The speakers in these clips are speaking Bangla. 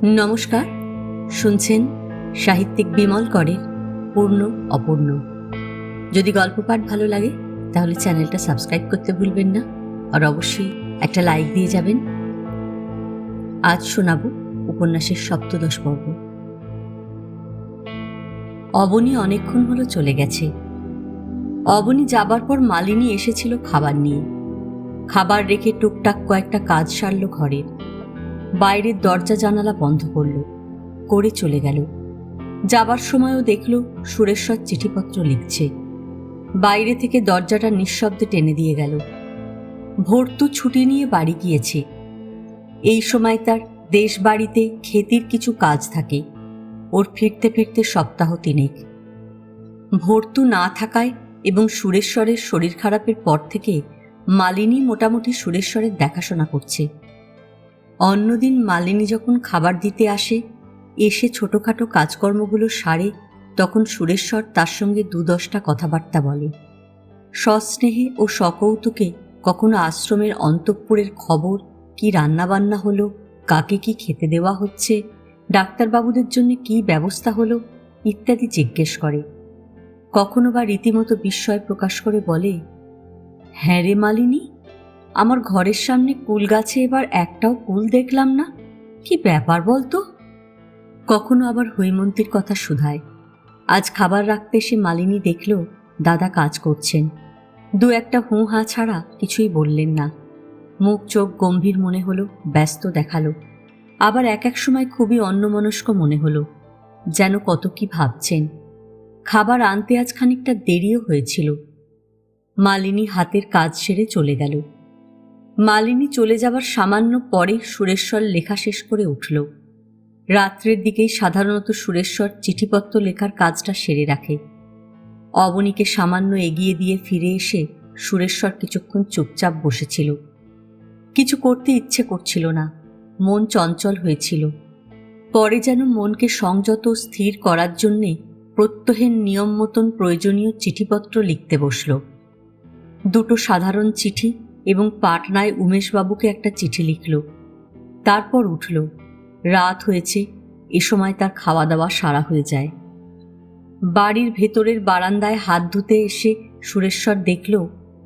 নমস্কার, শুনছেন সাহিত্যিক বিমল করের পূর্ণ অপূর্ণ। যদি গল্প পাঠ ভালো লাগে তাহলে চ্যানেলটা সাবস্ক্রাইব করতে ভুলবেন না, আর অবশ্যই একটা লাইক দিয়ে যাবেন। আজ শোনাব উপন্যাসের সপ্তদশ পর্ব। অবনী অনেকক্ষণ হলো চলে গেছে। অবনী যাবার পর মালিনী এসেছিল খাবার নিয়ে। খাবার রেখে টুকটাক কয়েকটা কাজ সারল ঘরের। বাইরের দরজা জানালা বন্ধ করে চলে গেল। যাবার সময়ও দেখল সুরেশ্বর চিঠিপত্র লিখছে। বাইরে থেকে দরজাটা নিঃশব্দে টেনে দিয়ে গেল। ভর্তু ছুটি নিয়ে বাড়ি গিয়েছে। এই সময় তার দেশ বাড়িতে ক্ষেতির কিছু কাজ থাকে। ওর ফিরতে ফিরতে সপ্তাহ 3 ভর্তু না থাকায় এবং সুরেশ্বরের শরীর খারাপের পর থেকে মালিনী মোটামুটি সুরেশ্বরের দেখাশোনা করছে। অন্যদিন মালিনী যখন খাবার দিতে আসে, এসে ছোটোখাটো কাজকর্মগুলো সারে, তখন সুরেশ্বর তার সঙ্গে 2-10টা কথাবার্তা বলে। সস্নেহে ও সকৌতুকে কখনো আশ্রমের অন্তঃপুরের খবর, কি রান্নাবান্না হলো, কাকে কি খেতে দেওয়া হচ্ছে, ডাক্তারবাবুদের জন্য কি ব্যবস্থা হলো ইত্যাদি জিজ্ঞেস করে। কখনো বা রীতিমতো বিস্ময় প্রকাশ করে বলে, হ্যাঁ রে মালিনী, আমার ঘরের সামনে কুল গাছে এবার একটাও কুল দেখলাম না, কি ব্যাপার বলতো। কখনো আবার হৈমন্তীর কথা শুধায়। আজ খাবার রাখতে এসে মালিনী দেখল দাদা কাজ করছেন। 2-একটা হুঁ হাঁ ছাড়া কিছুই বললেন না। মুখ চোখ গম্ভীর মনে হলো, ব্যস্ত দেখালো। আবার এক সময় খুবই অন্যমনস্ক মনে হলো, যেন কত কি ভাবছেন। খাবার আনতে আজ খানিকটা দেরিও হয়েছিল। মালিনী হাতের কাজ সেরে চলে গেল। মালিনী চলে যাবার সামান্য পরে সুরেশ্বর লেখা শেষ করে উঠল। রাত্রের দিকেই সাধারণত সুরেশ্বর চিঠিপত্র লেখার কাজটা সেরে রাখে। অবনীকে সামান্য এগিয়ে দিয়ে ফিরে এসে সুরেশ্বর কিছুক্ষণ চুপচাপ বসেছিল। কিছু করতে ইচ্ছে করছিল না, মন চঞ্চল হয়েছিল। পরে যেন মনকে সংযত স্থির করার জন্যে প্রত্যহের নিয়ম মতন প্রয়োজনীয় চিঠিপত্র লিখতে বসল। 2টো সাধারণ চিঠি এবং পাটনায় উমেশবাবুকে একটা চিঠি লিখল। তারপর উঠল। রাত হয়েছে, এ সময় তার খাওয়া দাওয়া সারা হয়ে যায়। বাড়ির ভেতরের বারান্দায় হাত ধুতে এসে সুরেশ্বর দেখল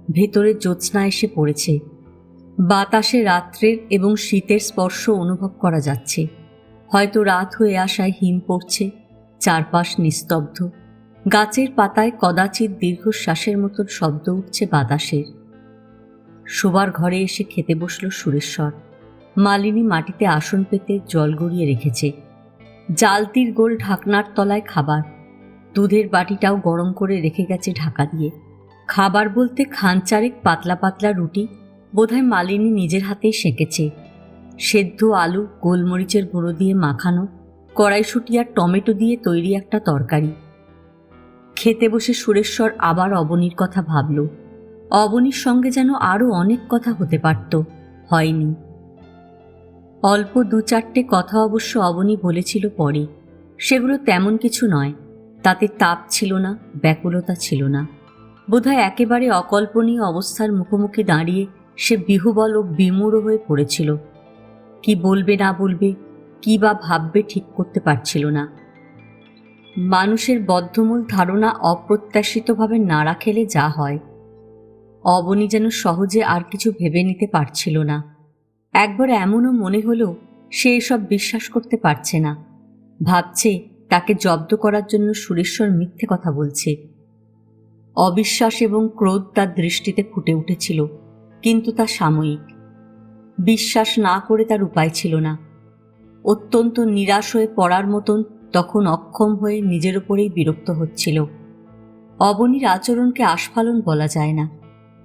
ভেতরে জ্যোৎস্না এসে পড়েছে। বাতাসে রাত্রের এবং শীতের স্পর্শ অনুভব করা যাচ্ছে। হয়তো রাত হয়ে আসায় হিম পড়ছে। চারপাশ নিস্তব্ধ। গাছের পাতায় কদাচিৎ দীর্ঘশ্বাসের মতন শব্দ উঠছে বাতাসের। শোবার ঘরে এসে খেতে বসল সুরেশ্বর। মালিনী মাটিতে আসন পেতে জল গড়িয়ে রেখেছে। জালতির গোল ঢাকনার তলায় খাবার। দুধের বাটিটাও গরম করে রেখে গেছে ঢাকা দিয়ে। খাবার বলতে খানচারেক পাতলা পাতলা রুটি, বোধহয় মালিনী নিজের হাতেই সেঁকেছে। সেদ্ধ আলু গোলমরিচের গুঁড়ো দিয়ে মাখানো, কড়াইশুঁটি আর টমেটো দিয়ে তৈরি একটা তরকারি। খেতে বসে সুরেশ্বর আবার অবনীর কথা ভাবল। অবনীর সঙ্গে যেন আরও অনেক কথা হতে পারত, হয়নি। অল্প 2-4টে কথা অবশ্য অবনী বলেছিল পরে। সেগুলো তেমন কিছু নয়। তাতে তাপ ছিল না, ব্যাকুলতা ছিল না। বোধহয় একেবারে অকল্পনীয় অবস্থার মুখোমুখি দাঁড়িয়ে সে বিহুবল ও বিমূঢ় হয়ে পড়েছিল। কি বলবে না বলবে, কি বা ভাববে ঠিক করতে পারছিল না। মানুষের বদ্ধমূল ধারণা অপ্রত্যাশিতভাবে নাড়া খেলে যা হয়। অবনী যেন সহজে আর কিছু ভেবে নিতে পারছিল না। একবার এমনও মনে হলো সে এসব বিশ্বাস করতে পারছে না। ভাবছে তাকে জব্দ করার জন্য সুরেশ্বর মিথ্যে কথা বলছে। অবিশ্বাস এবং ক্রোধ তার দৃষ্টিতে ফুটে উঠেছিল, কিন্তু তা সাময়িক। বিশ্বাস না করে তার উপায় ছিল না। অত্যন্ত নিরাশ হয়ে পড়ার মতন তখন অক্ষম হয়ে নিজের ওপরেই বিরক্ত হচ্ছিল। অবনীর আচরণকে আস্ফালন বলা যায় না।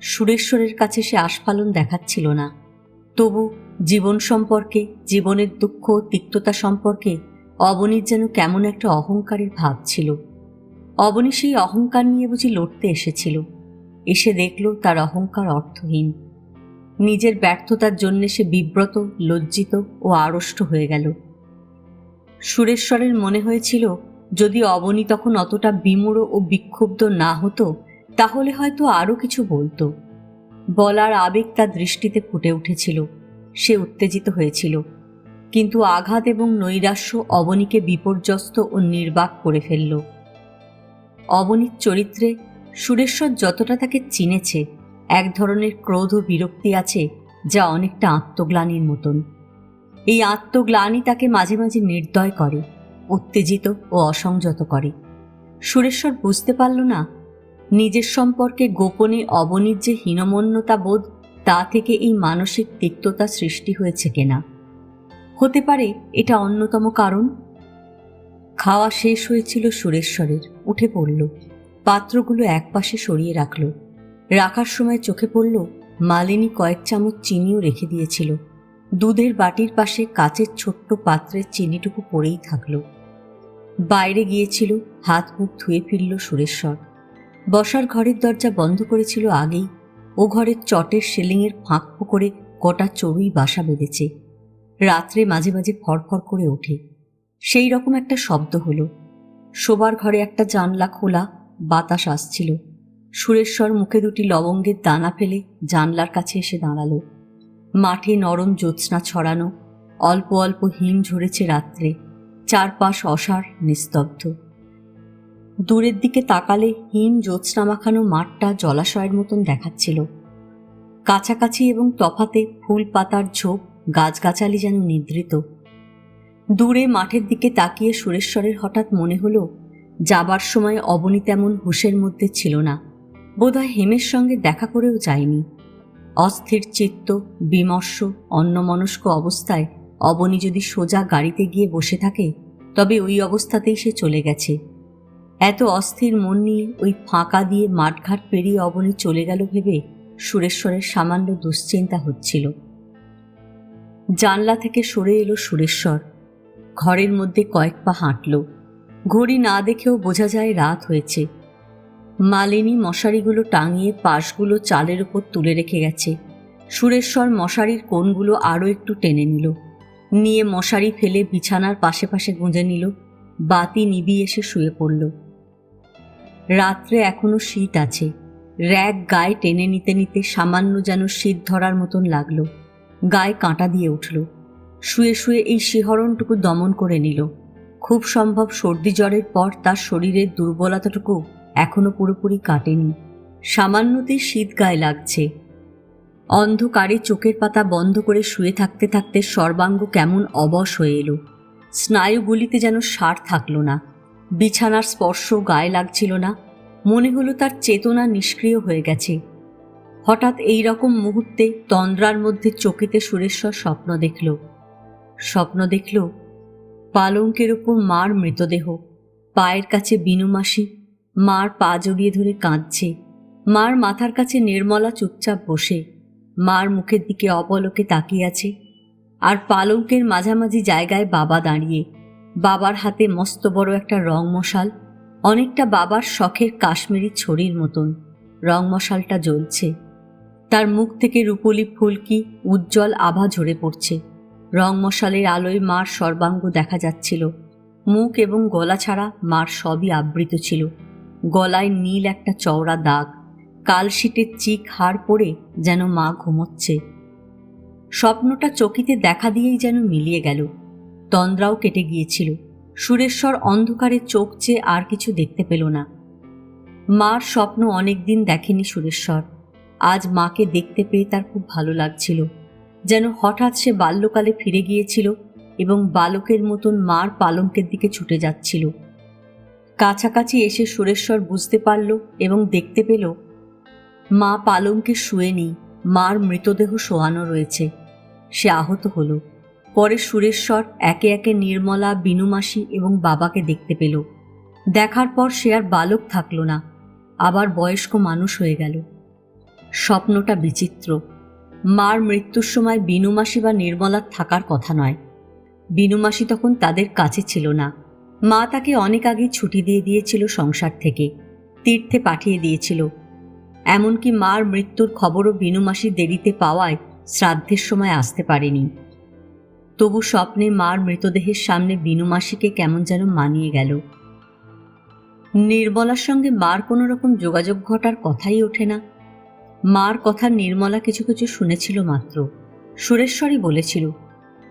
সুরেশ্বরের কাছে সে আস্ফালন দেখাচ্ছিল না। তবু জীবন সম্পর্কে, জীবনের দুঃখ তিক্ততা সম্পর্কে অবনীর যেন কেমন একটা অহংকারের ভাব ছিল। অবনী সেই অহংকার নিয়ে বুঝি লড়তে এসেছিল। এসে দেখল তার অহংকার অর্থহীন। নিজের ব্যর্থতার জন্য সে বিব্রত, লজ্জিত ও আড়ষ্ট হয়ে গেল। সুরেশ্বরের মনে হয়েছিল যদি অবনী তখন অতটা বিমূঢ় ও বিক্ষুব্ধ না হতো তাহলে হয়তো আরও কিছু বলতো। বলার আবেগ তার দৃষ্টিতে ফুটে উঠেছিল। সে উত্তেজিত হয়েছিল। কিন্তু আঘাত এবং নৈরাশ্য অবনীকে বিপর্যস্ত ও নির্বাক করে ফেলল। অবনীর চরিত্রে সুরেশ্বর যতটা তাকে চিনেছে, এক ধরনের ক্রোধ ও বিরক্তি আছে যা অনেকটা আত্মগ্লানির মতন। এই আত্মগ্লানি তাকে মাঝে মাঝে নির্দয় করে, উত্তেজিত ও অসংযত করে। সুরেশ্বর বুঝতে পারল না নিজের সম্পর্কে গোপনে অবনীর যে হীনমন্যতা বোধ, তা থেকে এই মানসিক তিক্ততা সৃষ্টি হয়েছে কিনা। হতে পারে এটা অন্যতম কারণ। খাওয়া শেষ হয়েছিল সুরেশ্বরের, উঠে পড়ল, পাত্রগুলো একপাশে সরিয়ে রাখল। রাখার সময় চোখে পড়ল মালিনী কয়েক চামচ চিনিও রেখে দিয়েছিল। দুধের বাটির পাশে কাচের ছোট্ট পাত্রের চিনিটুকু পড়েই থাকল। বাইরে গিয়েছিল, হাত মুখ ধুয়ে ফিরল সুরেশ্বর। বসার ঘরের দরজা বন্ধ করেছিল আগেই। ও ঘরের চটের সিলিংয়ের ফাঁক করে কটা চড়ুই বাসা বেঁধেছে। রাত্রে মাঝে মাঝে ফরফর করে ওঠে। সেই রকম একটা শব্দ হলো। শোবার ঘরে একটা জানলা খোলা, বাতাস আসছিল। সুরেশ্বর মুখে দুটি লবঙ্গের দানা ফেলে জানলার কাছে এসে দাঁড়ালো। মাঠে নরম জ্যোৎস্না ছড়ানো, অল্প অল্প হিম ঝরেছে রাত্রে। চারপাশ অসার নিস্তব্ধ। দূরের দিকে তাকালে হিম জ্যোৎস্না মাখানো মাঠটা জলাশয়ের মতন দেখাচ্ছিল। কাছাকাছি এবং তফাতে ফুল পাতার ঝোপ, গাছগাছালি যেন নিদ্রিত। দূরে মাঠের দিকে তাকিয়ে সুরেশ্বরের হঠাৎ মনে হলো যাবার সময় অবনী তেমন হুঁশের মধ্যে ছিল না। বোধহয় হেমের সঙ্গে দেখা করেও যায়নি। অস্থির চিত্ত, বিমর্ষ, অন্যমনস্ক অবস্থায় অবনী যদি সোজা গাড়িতে গিয়ে বসে থাকে, তবে ওই অবস্থাতেই সে চলে গেছে। এত অস্থির মন নিয়ে ওই ফাঁকা দিয়ে মাঠঘাট পেরিয়ে অবনী চলে গেল ভেবে সুরেশ্বরের সামান্য দুশ্চিন্তা হচ্ছিল। জানলা থেকে সরে এলো সুরেশ্বর। ঘরের মধ্যে কয়েক পা হাঁটল। ঘড়ি না দেখেও বোঝা যায় রাত হয়েছে। মালিনী মশারিগুলো টাঙিয়ে পাশগুলো চালের উপর তুলে রেখে গেছে। সুরেশ্বর মশারির কোণগুলো আরও একটু টেনে নিয়ে মশারি ফেলে বিছানার পাশে পাশে গুঁজে নিল। বাতি নিভিয়ে এসে শুয়ে পড়ল। রাত্রে এখনো শীত আছে। র‍্যাগ গায়ে টেনে নিতে নিতে সামান্য যেন শীত ধরার মতন লাগলো। গায়ে কাঁটা দিয়ে উঠল। শুয়ে শুয়ে এই শিহরণটুকু দমন করে নিল। খুব সম্ভব সর্দি জ্বরের পর তার শরীরের দুর্বলতাটুকু এখনো পুরোপুরি কাটেনি। সামান্যতেই শীত গায়ে লাগছে। অন্ধকারে চোখের পাতা বন্ধ করে শুয়ে থাকতে থাকতে সর্বাঙ্গ কেমন অবশ হয়ে এলো। স্নায়ুগুলিতে যেন সার থাকল না। বিছানার স্পর্শ গায়ে লাগছিল না। মনে হলো তার চেতনা নিষ্ক্রিয় হয়ে গেছে। হঠাৎ এই রকম মুহূর্তে তন্দ্রার মধ্যে চোখেতে সুরেশ্বর স্বপ্ন দেখল পালঙ্কের ওপর মার মৃতদেহ, পায়ের কাছে বিনুমাসি, মার পা জড়িয়ে ধরে কাঁদছে। মার মাথার কাছে নির্মলা চুপচাপ বসে, মার মুখের দিকে অপলকে তাকিয়ে আছে। আর পালঙ্কের মাঝামাঝি জায়গায় বাবা দাঁড়িয়ে, বাবার হাতে মস্ত বড় একটা রং মশাল, অনেকটা বাবার শখের কাশ্মীরি ছড়ির মতন। রং মশালটা জ্বলছে। তার মুখ থেকে রূপলি ফুলকি উজ্জ্বল আভা ঝরে পড়ছে। রং মশালের আলোয় মার সর্বাঙ্গ দেখা যাচ্ছিল। মুখ এবং গলা ছাড়া মার সবই আবৃত ছিল। গলায় নীল একটা চওড়া দাগ, কালশিটের চিক হাড় পড়ে যেন মা ঘুমোচ্ছে। স্বপ্নটা চকিতে দেখা দিয়েই যেন মিলিয়ে গেল। তন্দ্রাও কেটে গিয়েছিল। সুরেশ্বর অন্ধকারে চোখ চেয়ে আর কিছু দেখতে পেল না। মার স্বপ্ন অনেকদিন দেখেনি সুরেশ্বর। আজ মাকে দেখতে পেয়ে তার খুব ভালো লাগছিল। যেন হঠাৎ সে বাল্যকালে ফিরে গিয়েছিল এবং বালকের মতন মার পালঙ্কের দিকে ছুটে যাচ্ছিল। কাছাকাছি এসে সুরেশ্বর বুঝতে পারল এবং দেখতে পেল মা পালঙ্কে শুয়ে নেই, মার মৃতদেহ শোয়ানো রয়েছে। সে আহত হল। পরে সুরেশ্বর একে একে নির্মলা, বিনুমাসি এবং বাবাকে দেখতে পেল। দেখার পর সে আর বালক থাকল না, আবার বয়স্ক মানুষ হয়ে গেল। স্বপ্নটা বিচিত্র। মার মৃত্যুর সময় বিনুমাসি বা নির্মলার থাকার কথা নয়। বিনুমাসি তখন তাদের কাছে ছিল না। মা তাকে অনেক আগেই ছুটি দিয়ে দিয়েছিল সংসার থেকে, তীর্থে পাঠিয়ে দিয়েছিল। এমনকি মার মৃত্যুর খবরও বিনুমাসি দেরিতে পাওয়ায় শ্রাদ্ধের সময় আসতে পারেনি। তবু স্বপ্নে মার মৃতদেহের সামনে বিনুমাসিকে কেমন যেন মানিয়ে গেল। নির্মলার সঙ্গে মার কোনো রকম যোগাযোগ ঘটার কথাই ওঠে না। মার কথা নির্মলা কিছু কিছু শুনেছিল মাত্র। সুরেশ্বরই বলেছিল,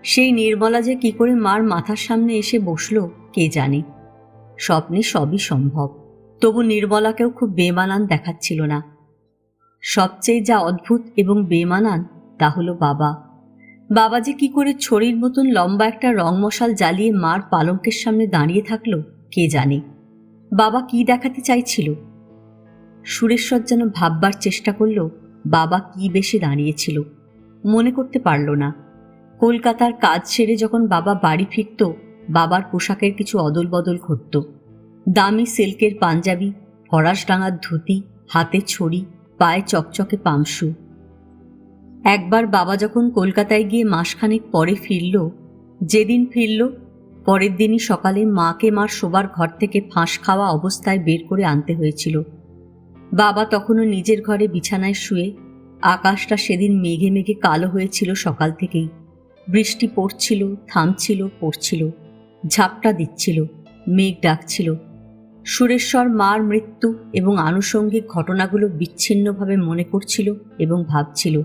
সেই নির্মলা যে কি করে মার মাথার সামনে এসে বসলো কে জানে। স্বপ্নে সবই সম্ভব, তবু নির্মলাকেও খুব বেমানান দেখাচ্ছিল না। সবচেয়ে যা অদ্ভুত এবং বেমানান তা হলো বাবা। বাবা যে কি করে ছড়ির মতন লম্বা একটা রং মশাল জ্বালিয়ে মার পালঙ্কের সামনে দাঁড়িয়ে থাকলো কে জানে। বাবা কি দেখাতে চাইছিল? সুরেশ্বর যেন ভাববার চেষ্টা করল বাবা কি বেশি দাঁড়িয়েছিল। মনে করতে পারল না। কলকাতার কাজ সেরে যখন বাবা বাড়ি ফিরত, বাবার পোশাকের কিছু অদল বদল ঘটত। দামি সিল্কের পাঞ্জাবি, ফরাসডাঙার ধুতি, হাতে ছড়ি, পায়ে চকচকে পামশু। একবার বাবা যখন কলকাতায় গিয়ে মাসখানেক পরে ফিরল, যেদিন ফিরল পরের দিনই সকালে মাকে মার শোবার ঘর থেকে ফাঁস খাওয়া অবস্থায় বের করে আনতে হয়েছিল। বাবা তখনও নিজের ঘরে বিছানায় শুয়ে। আকাশটা সেদিন মেঘে মেঘে কালো হয়েছিল সকাল থেকেই। বৃষ্টি পড়ছিল, থামছিল, পড়ছিল, ঝাপটা দিচ্ছিল, মেঘ ডাকছিল। সুরেশ্বর মার মৃত্যু এবং আনুষঙ্গিক ঘটনাগুলো বিচ্ছিন্নভাবে মনে করছিল এবং ভাবছিল।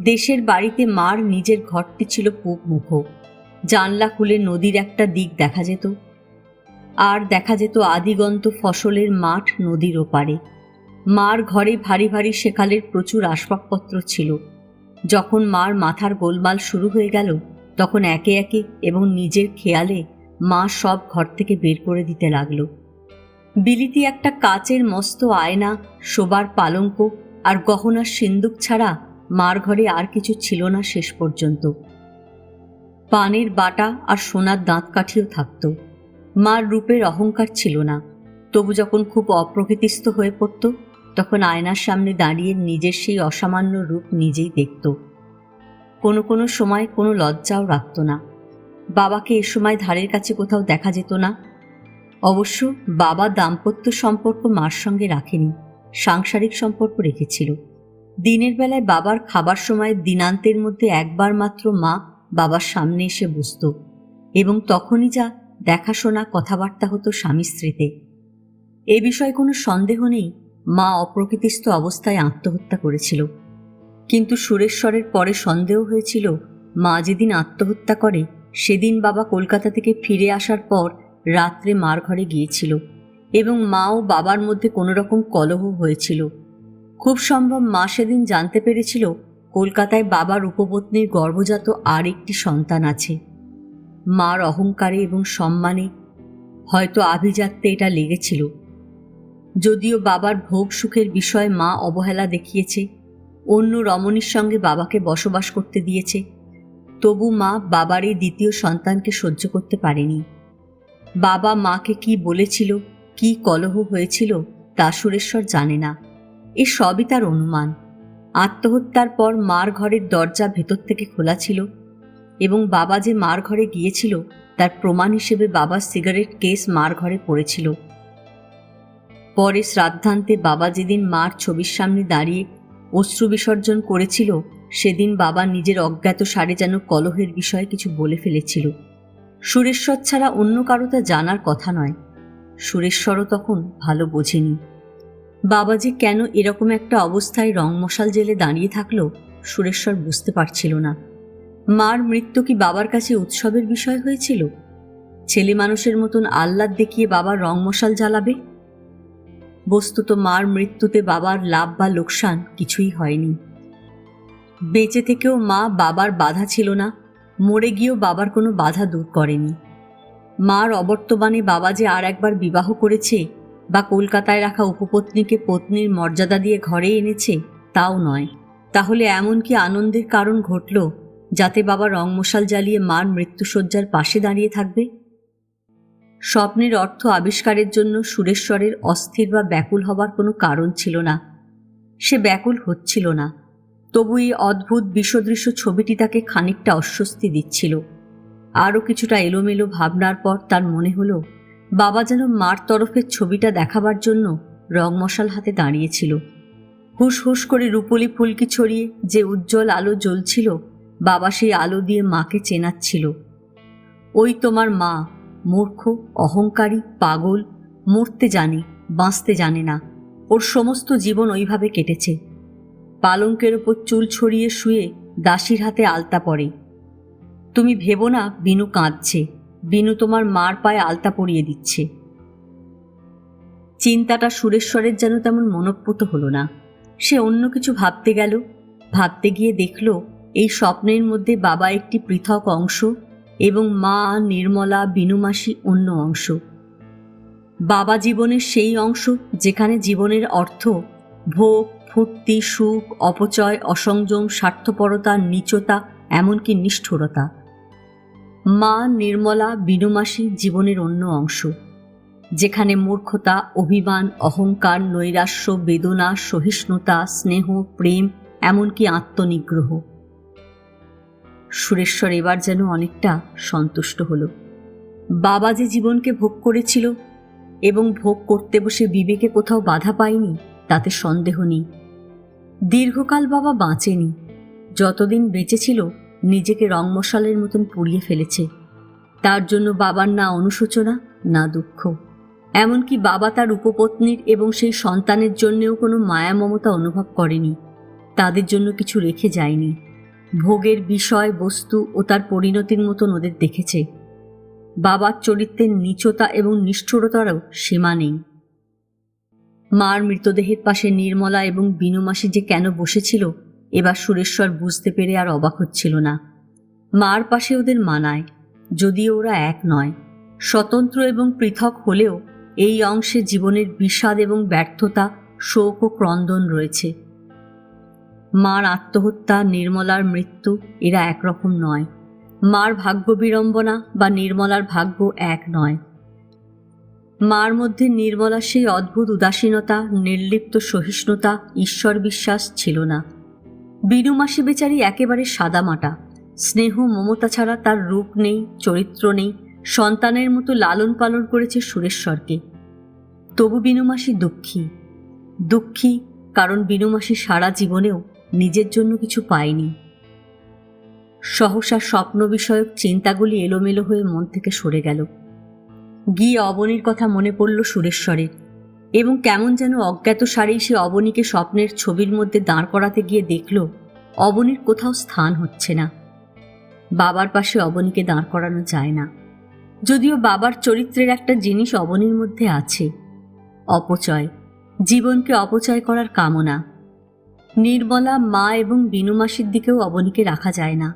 দেশের বাড়িতে মার নিজের ঘরটি ছিল পূব মুখ। জানলা খুলে নদীর একটা দিক দেখা যেত, আর দেখা যেত আদিগন্ত ফসলের মাঠ নদীর ওপারে। মার ঘরে ভারী ভারী সেকালের প্রচুর আসবাবপত্র ছিল। যখন মার মাথার গোলমাল শুরু হয়ে গেল, তখন একে একে এবং নিজের খেয়ালে মা সব ঘর থেকে বের করে দিতে লাগল। বিলিতি একটা কাচের মস্ত আয়না, শোবার পালঙ্ক আর গহনার সিন্দুক ছাড়া মার ঘরে আর কিছু ছিল না শেষ পর্যন্ত। পানের বাটা আর সোনার দাঁতকাঠিও থাকত। মার রূপের অহংকার ছিল না, তবু যখন খুব অপ্রকৃতিস্থ হয়ে পড়ত, তখন আয়নার সামনে দাঁড়িয়ে নিজের সেই অসামান্য রূপ নিজেই দেখত। কোনো কোনো সময় কোনো লজ্জাও রাখত না। বাবাকে এ সময় ধারের কাছে কোথাও দেখা যেত না। অবশ্য বাবা দাম্পত্য সম্পর্ক মার সঙ্গে রাখেনি, সাংসারিক সম্পর্ক রেখেছিল। দিনের বেলায় বাবার খাবার সময় দিনান্তের মধ্যে একবার মাত্র মা বাবার সামনে এসে বসত, এবং তখনই যা দেখাশোনা কথাবার্তা হতো স্বামী স্ত্রীতে। এ বিষয়ে কোনো সন্দেহ নেই, মা অপ্রকৃতিস্থ অবস্থায় আত্মহত্যা করেছিল। কিন্তু সুরেশ্বরের পরে সন্দেহ হয়েছিল মা যেদিন আত্মহত্যা করে সেদিন বাবা কলকাতা থেকে ফিরে আসার পর রাত্রে মার ঘরে গিয়েছিল, এবং মা ও বাবার মধ্যে কোনো রকম কলহ হয়েছিল। খুব সম্ভব মা সেদিন জানতে পেরেছিল কলকাতায় বাবার উপপত্নীর গর্ভজাত আর একটি সন্তান আছে। মার অহংকারে এবং সম্মানে হয়তো আভিজাত্যে এটা লেগেছিল। যদিও বাবার ভোগ সুখের বিষয়ে মা অবহেলা দেখিয়েছে, অন্য রমণীর সঙ্গে বাবাকে বসবাস করতে দিয়েছে, তবু মা বাবার এই দ্বিতীয় সন্তানকে সহ্য করতে পারেনি। বাবা মাকে কি বলেছিল, কি কলহ হয়েছিল তা সুরেশ্বর জানে না। এ সবই তার অনুমান। আত্মহত্যার পর মার ঘরের দরজা ভেতর থেকে খোলা ছিল, এবং বাবা যে মার ঘরে গিয়েছিল তার প্রমাণ হিসেবে বাবার সিগারেট কেস মার ঘরে পড়েছিল। পরে শ্রাদ্ধান্তে বাবা যেদিন মার ছবির সামনে দাঁড়িয়ে অশ্রু বিসর্জন করেছিল, সেদিন বাবা নিজের অজ্ঞাত সারে যেন কলহের বিষয়ে কিছু বলে ফেলেছিল। সুরেশ্বর ছাড়া অন্য কারো তা জানার কথা নয়। সুরেশ্বরও তখন ভালো বোঝেনি। বাবা যে কেন এরকম একটা অবস্থায় রং মশাল জেলে দাঁড়িয়ে থাকলো সুরেশ্বর বুঝতে পারছিল না। মার মৃত্যু কি বাবার কাছে উৎসবের বিষয় হয়েছিল? ছেলে মানুষের মতন আহ্লাদ দেখিয়ে বাবা রং মশাল জ্বালাবে? বস্তুত মার মৃত্যুতে বাবার লাভ বা লোকসান কিছুই হয়নি। বেঁচে থেকেও মা বাবার বাধা ছিল না, মরে গিয়েও বাবার কোনো বাধা দূর করেনি। মার অবর্তমানে বাবা যে আর একবার বিবাহ করেছে বা কলকাতায় রাখা উপপত্নীকে পত্নীর মর্যাদা দিয়ে ঘরে এনেছে তাও নয়। তাহলে এমন কি আনন্দের কারণ ঘটল যাতে বাবা রং মশাল জ্বালিয়ে মার মৃত্যুশয্যার পাশে দাঁড়িয়ে থাকবে? স্বপ্নের অর্থ আবিষ্কারের জন্য সুরেশ্বরের অস্থির বা ব্যাকুল হবার কোনো কারণ ছিল না। সে ব্যাকুল হচ্ছিল না, তবু এই অদ্ভুত বিষদৃশ্য ছবিটি তাকে খানিকটা অস্বস্তি দিচ্ছিল। আরও কিছুটা এলোমেলো ভাবনার পর তার মনে হলো বাবা যেন মার তরফের ছবিটা দেখাবার জন্য রং মশাল হাতে দাঁড়িয়েছিল। হুস হুস করে রূপলি ফুলকি ছড়িয়ে যে উজ্জ্বল আলো জ্বলছিল, বাবা সেই আলো দিয়ে মাকে চেনাচ্ছিল। ওই তোমার মা, মূর্খ, অহংকারী, পাগল, মরতে জানে, বাঁচতে জানে না। ওর সমস্ত জীবন ওইভাবে কেটেছে। পালঙ্কের ওপর চুল ছড়িয়ে শুয়ে দাসীর হাতে আলতা পরে। তুমি ভেবো না বিনু কাঁদছে, বিনু তোমার মার পায়ে আলতা পরিয়ে দিচ্ছে। চিন্তাটা সুরেশ্বরের যেন তেমন মনঃপুত হলো না। সে অন্য কিছু ভাবতে গেল। ভাবতে গিয়ে দেখল এই স্বপ্নের মধ্যে বাবা একটি পৃথক অংশ এবং মা নির্মলা বিনুমাসি অন্য অংশ। বাবা জীবনের সেই অংশ যেখানে জীবনের অর্থ ভোগ, ফুর্তি, সুখ, অপচয়, অসংযম, স্বার্থপরতা, নীচতা, এমনকি নিষ্ঠুরতা। মা নির্মলা বিনুমাসি জীবনের অন্য অংশ, যেখানে মূর্খতা, অভিমান, অহংকার, নৈরাশ্য, বেদনা, সহিষ্ণুতা, স্নেহ, প্রেম, এমনকি আত্মনিগ্রহ। সুরেশ্বর এবার যেন অনেকটা সন্তুষ্ট হল। বাবা যে জীবনকে ভোগ করেছিল এবং ভোগ করতে বসে বিবেকে কোথাও বাধা পায়নি, তাতে সন্দেহ নেই। দীর্ঘকাল বাবা বাঁচেনি। যতদিন বেঁচে ছিল নিজেকে রংমশালের মতন পুড়িয়ে ফেলেছে। তার জন্য বাবার না অনুশোচনা না দুঃখ, এমনকি বাবা তার উপপত্নীর এবং সেই সন্তানের জন্যেও কোনো মায়া মমতা অনুভব করেনি। তাদের জন্য কিছু রেখে যায়নি। ভোগের বিষয় বস্তু ও তার পরিণতির মতন ওদের দেখেছে। বাবার চরিত্রের নীচতা এবং নিষ্ঠুরতারও সীমা নেই। মার মৃতদেহের পাশে নির্মলা এবং বিনুমাসি যে কেন বসেছিল, এবার সুরেশ্বর বুঝতে পেরে আর অবাক হচ্ছিল না। মার পাশে ওদের মানায়, যদিও ওরা এক নয়, স্বতন্ত্র এবং পৃথক হলেও এই অংশে জীবনের বিষাদ এবং ব্যর্থতা, শোক ও ক্রন্দন রয়েছে। মার আত্মহত্যা, নির্মলার মৃত্যু, এরা একরকম নয়। মার ভাগ্য বিড়ম্বনা বা নির্মলার ভাগ্য এক নয়। মার মধ্যে নির্মলার সেই অদ্ভুত উদাসীনতা, নির্লিপ্ত সহিষ্ণুতা, ঈশ্বর বিশ্বাস ছিল না। বিনুমাসি বেচারি একেবারে সাদামাটা। স্নেহ মমতা ছাড়া তার রূপ নেই, চরিত্র নেই। সন্তানের মতো লালন পালন করেছে সুরেশ্বরকে। তবু বিনুমাসি দুঃখী কারণ বিনুমাসি সারা জীবনেও নিজের জন্য কিছু পায়নি। সহসা স্বপ্ন বিষয়ক চিন্তাগুলি এলোমেলো হয়ে মন থেকে সরে গেল। গিয়ে অবনীর কথা মনে পড়ল সুরেশ্বরের, এবং কেমন যেন অজ্ঞাত সারেই সে অবনীকে স্বপ্নের ছবির মধ্যে দাঁড় করাতে গিয়ে দেখল অবনীর কোথাও স্থান হচ্ছে না। বাবার পাশে অবনীকে দাঁড় করানো যায় না, যদিও বাবার চরিত্রের একটা জিনিস অবনীর মধ্যে আছে, অপচয়, জীবনকে অপচয় করার কামনা। নির্মলা, মা এবং বিনুমাসির দিকেও অবনীকে রাখা যায় না,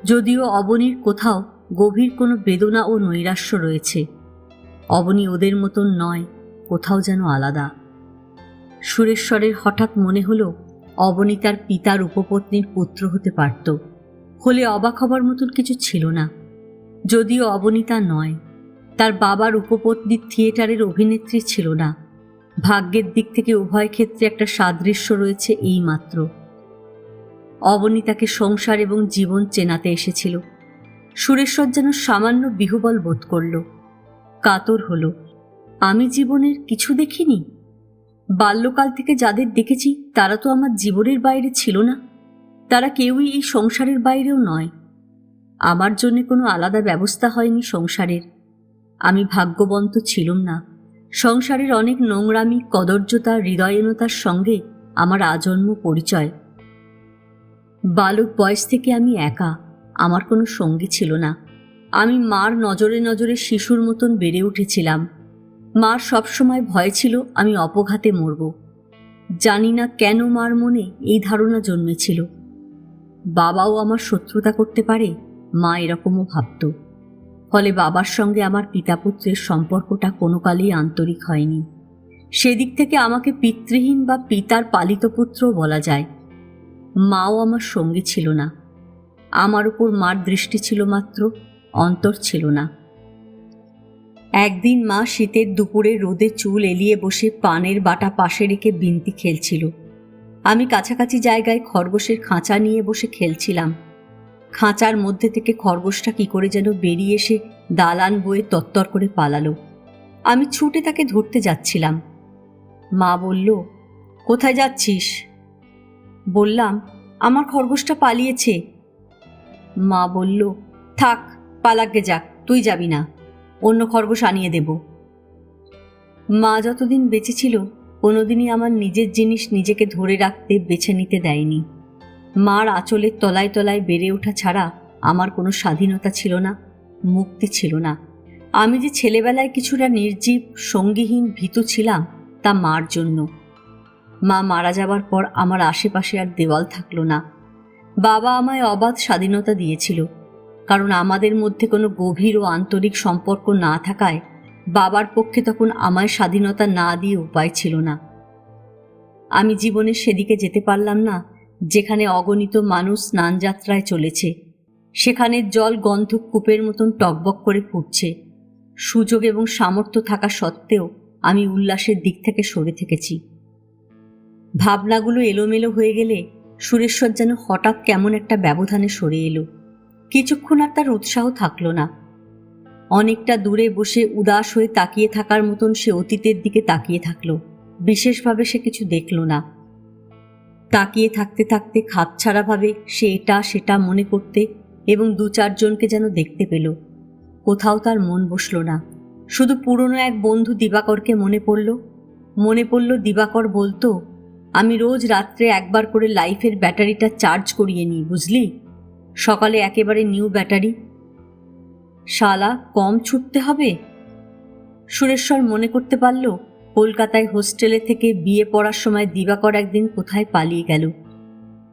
যদিও অবনীর কোথাও গভীর কোনো বেদনা ও নৈরাশ্য রয়েছে। অবনী ওদের মতন নয়, কোথাও যেন আলাদা। সুরেশ্বরের হঠাৎ মনে হলো অবনী তার পিতার উপপত্নীর পুত্র হতে পারত, হলে অবাক হবার মতন কিছু ছিল না। যদিও অবনী তা নয়, তার বাবার উপপত্নীর থিয়েটারের অভিনেত্রী ছিল না। ভাগ্যের দিক থেকে উভয় ক্ষেত্রে একটা সাদৃশ্য রয়েছে, এই মাত্র। অবনী তাকে সংসার এবং জীবন চেনাতে এসেছিল। সুরেশ্বর যেন সামান্য বিহ্বল বোধ করল, কাতর হল। আমি জীবনের কিছু দেখিনি? বাল্যকাল থেকে যাদের দেখেছি তারা তো আমার জীবনের বাইরে ছিল না। তারা কেউই এই সংসারের বাইরেও নয়। আমার জন্য কোনো আলাদা ব্যবস্থা হয়নি সংসারের। আমি ভাগ্যবন্ত ছিলাম না। সংসারের অনেক নোংরামি, কদর্যতা, হৃদয়হীনতার সঙ্গে আমার আজন্ম পরিচয়। বালক বয়স থেকে আমি একা, আমার কোনো সঙ্গী ছিল না। আমি মার নজরে নজরে শিশুর মতন বেড়ে উঠেছিলাম। মার সবসময় ভয় ছিল আমি অপঘাতে মরব। জানি না কেন মার মনে এই ধারণা জন্মেছিল। বাবাও আমার শত্রুতা করতে পারে, মা এরকমও ভাবত। ফলে বাবার সঙ্গে আমার পিতাপুত্রের সম্পর্কটা কোনো কালেই আন্তরিক হয়নি। সেদিক থেকে আমাকে পিতৃহীন বা পিতার পালিত পুত্রও বলা যায়। মাও আমার সঙ্গী ছিল না। আমার উপর মার দৃষ্টি ছিল মাত্র, অন্তর ছিল না। একদিন মা শীতের দুপুরে রোদে চুল এলিয়ে বসে পানের বাটা পাশে রেখে বিন্তি খেলছিল। আমি কাছাকাছি জায়গায় খরগোশের খাঁচা নিয়ে বসে খেলছিলাম। খাঁচার মধ্যে থেকে খরগোশটা কি করে যেন বেরিয়ে এসে দালান বয়ে তত্তর করে পালালো। আমি ছুটে তাকে ধরতে যাচ্ছিলাম। মা বলল, কোথায় যাচ্ছিস? বললাম, আমার খরগোশটা পালিয়েছে। মা বলল, থাক, পালাগে যাক, তুই যাবি না, অন্য খরগোশ আনিয়ে দেব। মা যতদিন বেঁচে ছিল কোনোদিনই আমার নিজের জিনিস নিজেকে ধরে রাখতে, বেছে নিতে দেয়নি। মার আঁচলের তলায় তলায় বেড়ে ওঠা ছাড়া আমার কোনো স্বাধীনতা ছিল না, মুক্তি ছিল না। আমি যে ছেলেবেলায় কিছুটা নির্জীব, সঙ্গীহীন, ভীতু ছিলাম, তা মার জন্য। মা মারা যাবার পর আমার আশেপাশে আর দেওয়াল থাকলো না। বাবা আমায় অবাধ স্বাধীনতা দিয়েছিল, কারণ আমাদের মধ্যে কোনো গভীর ও আন্তরিক সম্পর্ক না থাকায় বাবার পক্ষে তখন আমায় স্বাধীনতা না দিয়ে উপায় ছিল না। আমি জীবনে সেদিকে যেতে পারলাম না যেখানে অগণিত মানুষ স্নানযাত্রায় চলেছে, সেখানে জল গন্ধক কূপের মতন টকবক করে ফুটছে। সুযোগ এবং সামর্থ্য থাকা সত্ত্বেও আমি উল্লাসের দিক থেকে সরে থেকেছি। ভাবনাগুলো এলোমেলো হয়ে গেলে সুরেশ্বর যেন হঠাৎ কেমন একটা ব্যবধানে সরে এলো। কিছুক্ষণ আর তার উৎসাহ থাকলো না। অনেকটা দূরে বসে উদাস হয়ে তাকিয়ে থাকার মতন সে অতীতের দিকে তাকিয়ে থাকলো। বিশেষভাবে সে কিছু দেখল না। তাকিয়ে থাকতে থাকতে খাপছাড়াভাবে সে এটা সেটা মনে করতে এবং 2-4 জনকে যেন দেখতে পেল। কোথাও তার মন বসল না। শুধু পুরনো এক বন্ধু দিবাকরকে মনে পড়ল। দিবাকর বলতো, আমি রোজ রাত্রে একবার করে লাইফের ব্যাটারিটা চার্জ করিয়ে নিই, বুঝলি? সকালে একেবারে নিউ ব্যাটারি। শালা, কম ছুটতে হবে। সুরেশ্বর মনে করতে পারল কলকাতায় হোস্টেলে থেকে বিয়ে পড়ার সময় দিবাকর একদিন কোথায় পালিয়ে গেল।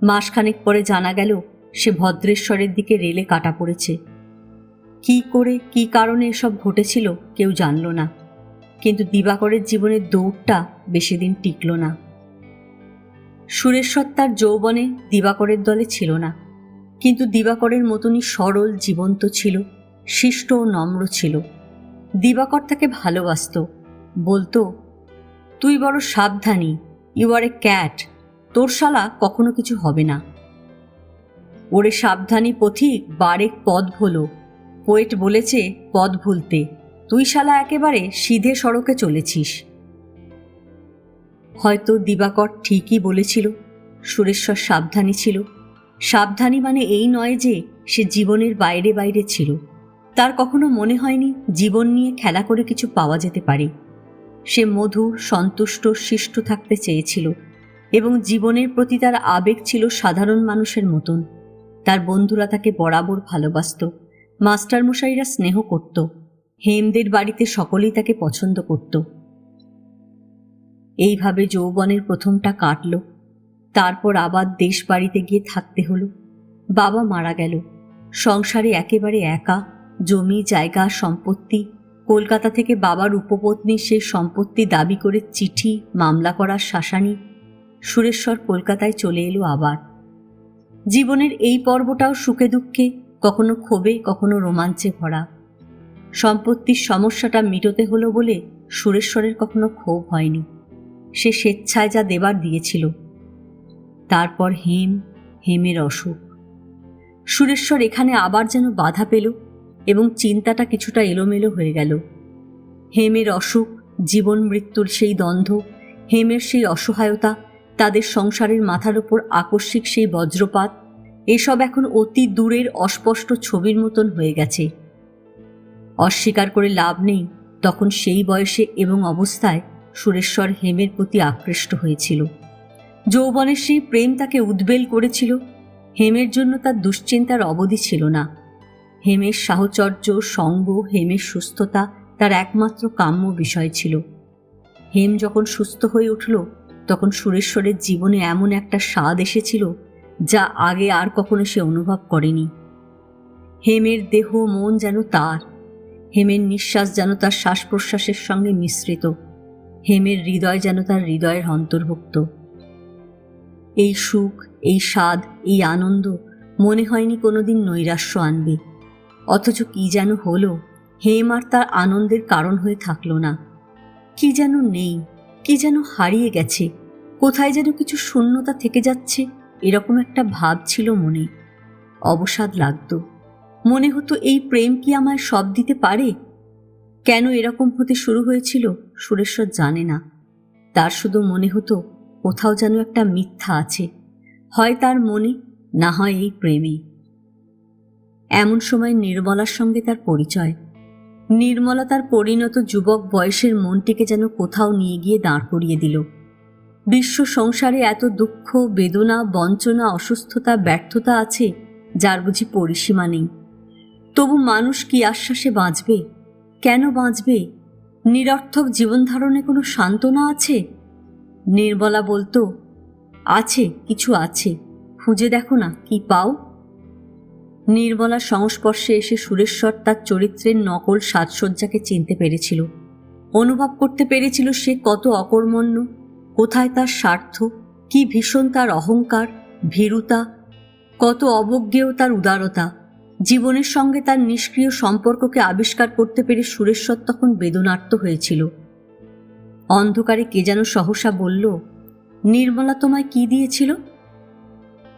মাসখানেক পরে জানা গেল সে ভদ্রেশ্বরের দিকে রেলে কাটা পড়েছে। কি করে, কি কারণে এসব ঘটেছিল কেউ জানল না। কিন্তু দিবাকরের জীবনের দৌড়টা বেশি দিন টিকল না। সুরেশ্বর তার যৌবনে দিবাকরের দলে ছিল না, কিন্তু দিবাকরের মতনই সরল, জীবন্ত ছিল, শিষ্ট ও নম্র ছিল। দিবাকর তাকে ভালোবাসত। বলতো, তুই বড় সাবধানী, ইউ আর এ ক্যাট, তোর শালা কখনো কিছু হবে না। ওরে সাবধানী পথিক, বারেক পথ ভোলো। পোয়েট বলেছে পথ ভুলতে, তুই শালা একেবারে সিধে সড়কে চলেছিস। হয়তো দিবাকর ঠিকই বলেছিল। সুরেশ্বর সাবধানী ছিল। সাবধানী মানে এই নয় যে সে জীবনের বাইরে বাইরে ছিল। তার কখনো মনে হয়নি জীবন নিয়ে খেলা করে কিছু পাওয়া যেতে পারে। সে মধুর, সন্তুষ্ট, শিষ্ট থাকতে চেয়েছিল এবং জীবনের প্রতি তার আবেগ ছিল সাধারণ মানুষের মতন। তার বন্ধুরা তাকে বরাবর ভালোবাসত। মাস্টারমশাইরা স্নেহ করত। হেমদের বাড়িতে সকলেই তাকে পছন্দ করত। এইভাবে যৌবনের প্রথমটা কাটল। তারপর আবার দেশ বাড়িতে গিয়ে থাকতে হলো। বাবা মারা গেল। সংসারে একেবারে একা। জমি, জায়গা, সম্পত্তি, কলকাতা থেকে বাবার উপপত্নী সেই সম্পত্তি দাবি করে চিঠি, মামলা করার শাসানি। সুরেশ্বর কলকাতায় চলে এলো আবার। জীবনের এই পর্বটাও সুখে দুঃখে, কখনো ক্ষোভে, কখনো রোমাঞ্চে ভরা। সম্পত্তির সমস্যাটা মিটোতে হলো বলে সুরেশ্বরের কখনো ক্ষোভ হয়নি। সে স্বেচ্ছায় যা দেবার দিয়েছিল। তারপর হেমের অসুখ। সুরেশ্বর এখানে আবার যেন বাধা পেল এবং চিন্তাটা কিছুটা এলোমেলো হয়ে গেল। হেমের অসুখ, জীবন মৃত্যুর সেই দ্বন্দ্ব, হেমের সেই অসহায়তা, তাদের সংসারের মাথার ওপর আকস্মিক সেই বজ্রপাত, এসব এখন অতি দূরের অস্পষ্ট ছবির মতন হয়ে গেছে। অস্বীকার করে লাভ নেই, তখন সেই বয়সে এবং অবস্থায় সুরেশ্বর হেমের প্রতি আকৃষ্ট হয়েছিল। যৌবনের সেই প্রেম তাকে উদ্বেল করেছিল। হেমের জন্য তার দুশ্চিন্তার অবধি ছিল না। হেমের সাহচর্য, সঙ্গ, হেমের সুস্থতা তার একমাত্র কাম্য বিষয় ছিল। হেম যখন সুস্থ হয়ে উঠল, তখন সুরেশ্বরের জীবনে এমন একটা স্বাদ এসেছিল যা আগে আর কখনো সে অনুভব করেনি। হেমের দেহ মন যেন তার। হেমের নিঃশ্বাস যেন তার শ্বাস প্রশ্বাসের সঙ্গে মিশ্রিত। হেমের হৃদয় যেন তার হৃদয়ের অন্তর্ভুক্ত। এই সুখ, এই স্বাদ, এই আনন্দ মনে হয়নি কোনোদিন নৈরাশ্য আনবে। অথচ কি যেন হলো, হেম আর তার আনন্দের কারণ হয়ে থাকলো না। কি যেন নেই, কি যেন হারিয়ে গেছে, কোথায় যেন কিছু শূন্যতা থেকে যাচ্ছে, এরকম একটা ভাব ছিল মনে। অবসাদ লাগতো। মনে হতো এই প্রেম কি আমায় সব দিতে পারে? কেন এরকম হতে শুরু হয়েছিল সুরেশ্বর জানে না। তার শুধু মনে হতো কোথাও যেন একটা মিথ্যা আছে, হয় তার মনে, না হয় এই প্রেমে। এমন সময় নির্মলার সঙ্গে তার পরিচয়। নির্মলা তার পরিণত যুবক বয়সের মনটিকে যেন কোথাও নিয়ে গিয়ে দাঁড় করিয়ে দিল। বিশ্ব সংসারে এত দুঃখ, বেদনা, বঞ্চনা, অসুস্থতা, ব্যর্থতা আছে, যার বুঝি পরিসীমা নেই। তবু মানুষ কি আশ্বাসে বাঁচবে? কেন বাঁচবে? নিরর্থক জীবনধারণে কোনো সান্ত্বনা আছে? নির্মলা বলতো, আছে, কিছু আছে, খুঁজে দেখো না, কি পাও। নির্মলার সংস্পর্শে এসে সুরেশ্বর তার চরিত্রের নকল সাজসজ্জাকে চিনতে পেরেছিল, অনুভব করতে পেরেছিল সে কত অকর্মণ্য, কোথায় তার স্বার্থ, কি ভীষণ তার অহংকার, ভীরুতা, কত অবজ্ঞেয় তার উদারতা। জীবনের সঙ্গে তার নিষ্ক্রিয় সম্পর্ককে আবিষ্কার করতে পেরে সুরেশ্বর তখন বেদনার্ত হয়েছিল। অন্ধকারে কে যেন সহসা বলল, নির্মলা তোমায় কি দিয়েছিল?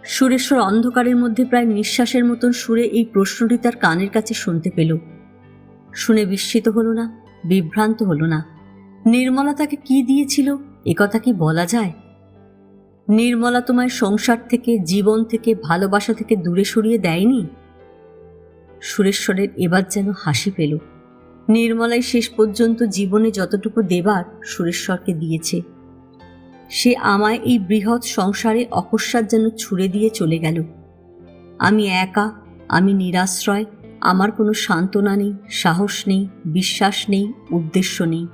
সুরেশ্বর অন্ধকারের মধ্যে প্রায় নিঃশ্বাসের মতন সুরে এই প্রশ্নটি তার কানের কাছে শুনতে পেল। শুনে বিস্মিত হলো না, বিভ্রান্ত হলো না। নির্মলা তাকে কি দিয়েছিল এ কথা কি বলা যায়? নির্মলা তোমায় সংসার থেকে, জীবন থেকে, ভালোবাসা থেকে দূরে সরিয়ে দেয়নি? সুরেশ্বরের এবার যেন হাসি পেল। নির্মলাই শেষ পর্যন্ত জীবনে যতটুকু দেবার সুরেশ্বরকে দিয়েছে। সে আমায় এই বৃহৎ সংসারে অকস্মাৎ যেন ছুড়ে দিয়ে চলে গেল। আমি একা, আমি নিরাশ্রয়, আমার কোনো সান্ত্বনা নেই, সাহস নেই, বিশ্বাস নেই, উদ্দেশ্য নেই।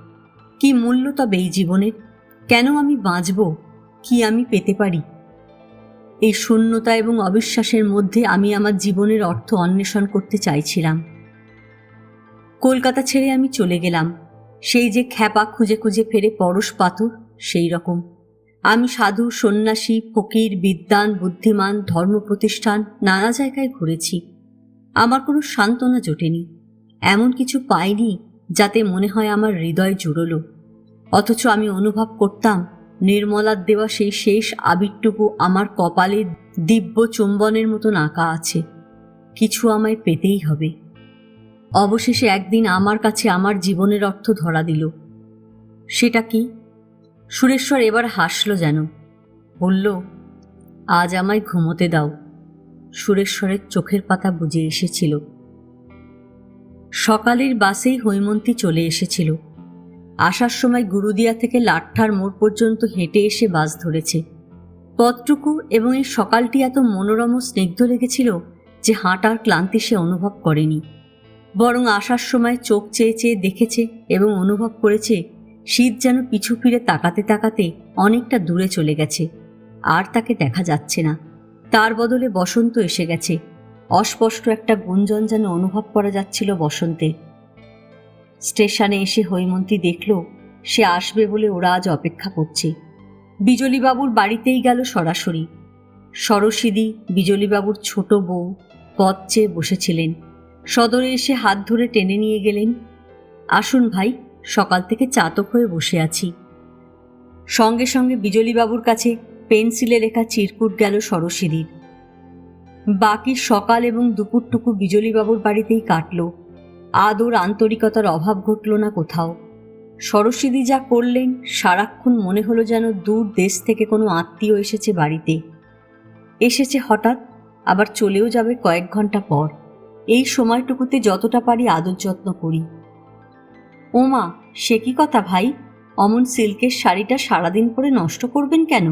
কি মূল্য তবে এই জীবনের? কেন আমি বাঁচব? কি আমি পেতে পারি? এই শূন্যতা এবং অবিশ্বাসের মধ্যে আমি আমার জীবনের অর্থ অন্বেষণ করতে চাইছিলাম। কলকাতা ছেড়ে আমি চলে গেলাম, সেই যে খ্যাপা খুঁজে খুঁজে ফেরে পরশ পাথর, সেই রকম। আমি সাধু, সন্ন্যাসী, ফকির, বিদ্বান, বুদ্ধিমান, ধর্ম প্রতিষ্ঠান নানা জায়গায় ঘুরেছি। আমার কোনো সান্ত্বনা জোটেনি, এমন কিছু পাইনি যাতে মনে হয় আমার হৃদয় জুড়ল। অথচ আমি অনুভব করতাম নির্মলার দেওয়া সেই শেষ আবিরটুকু আমার কপালে দিব্য চুম্বনের মতন আঁকা আছে। কিছু আমায় পেতেই হবে। অবশেষে একদিন আমার কাছে আমার জীবনের অর্থ ধরা দিল। সেটা কি? সুরেশ্বর এবার হাসল যেন, বলল, আজ আমায় ঘুমোতে দাও। সুরেশ্বরের চোখের পাতা বুজে এসেছিল। সকালের বাসেই হৈমন্তী চলে এসেছিল। আসার সময় গুরুদিয়া থেকে লাট্ঠার মোড় পর্যন্ত হেঁটে এসে বাস ধরেছে। পথটুকু এবং এই সকালটি এত মনোরম ও স্নিগ্ধ লেগেছিল যে হাঁটার ক্লান্তি সে অনুভব করেনি। বরং আসার সময় চোখ চেয়ে চেয়ে দেখেছে এবং অনুভব করেছে শীত যেন পিছু ফিরে তাকাতে তাকাতে অনেকটা দূরে চলে গেছে, আর তাকে দেখা যাচ্ছে না। তার বদলে বসন্ত এসে গেছে। অস্পষ্ট একটা গুঞ্জন যেন অনুভব করা যাচ্ছিল বসন্তে। স্টেশনে এসে হৈমন্তী দেখল সে আসবে বলে ওরা আজ অপেক্ষা করছে। বিজলীবাবুর বাড়িতেই গেল সরাসরি। সরস্বতী, বিজলীবাবুর ছোট বউ, পথ চেয়ে বসেছিলেন। সদরে এসে হাত ধরে টেনে নিয়ে গেলেন। আসুন ভাই, সকাল থেকে চাতক হয়ে বসে আছি। সঙ্গে সঙ্গে বিজলীবাবুর কাছে পেন্সিলে লেখা চিরকুট গেল সরস্বতীর। বাকি সকাল এবং দুপুরটুকু বিজলীবাবুর বাড়িতেই কাটল। আদর আন্তরিকতার অভাব ঘটল না কোথাও। সরস্বতী যা করলেন, সারাক্ষণ মনে হলো যেন দূর দেশ থেকে কোনো আত্মীয় এসেছে বাড়িতে। এসেছে হঠাৎ, আবার চলেও যাবে কয়েক ঘন্টা পর। এই সময়টুকুতে যতটা পারি আদর যত্ন করি। ওমা, সে কি কথা ভাই? অমন সিল্কের শাড়িটা সারাদিন পরে নষ্ট করবেন কেন?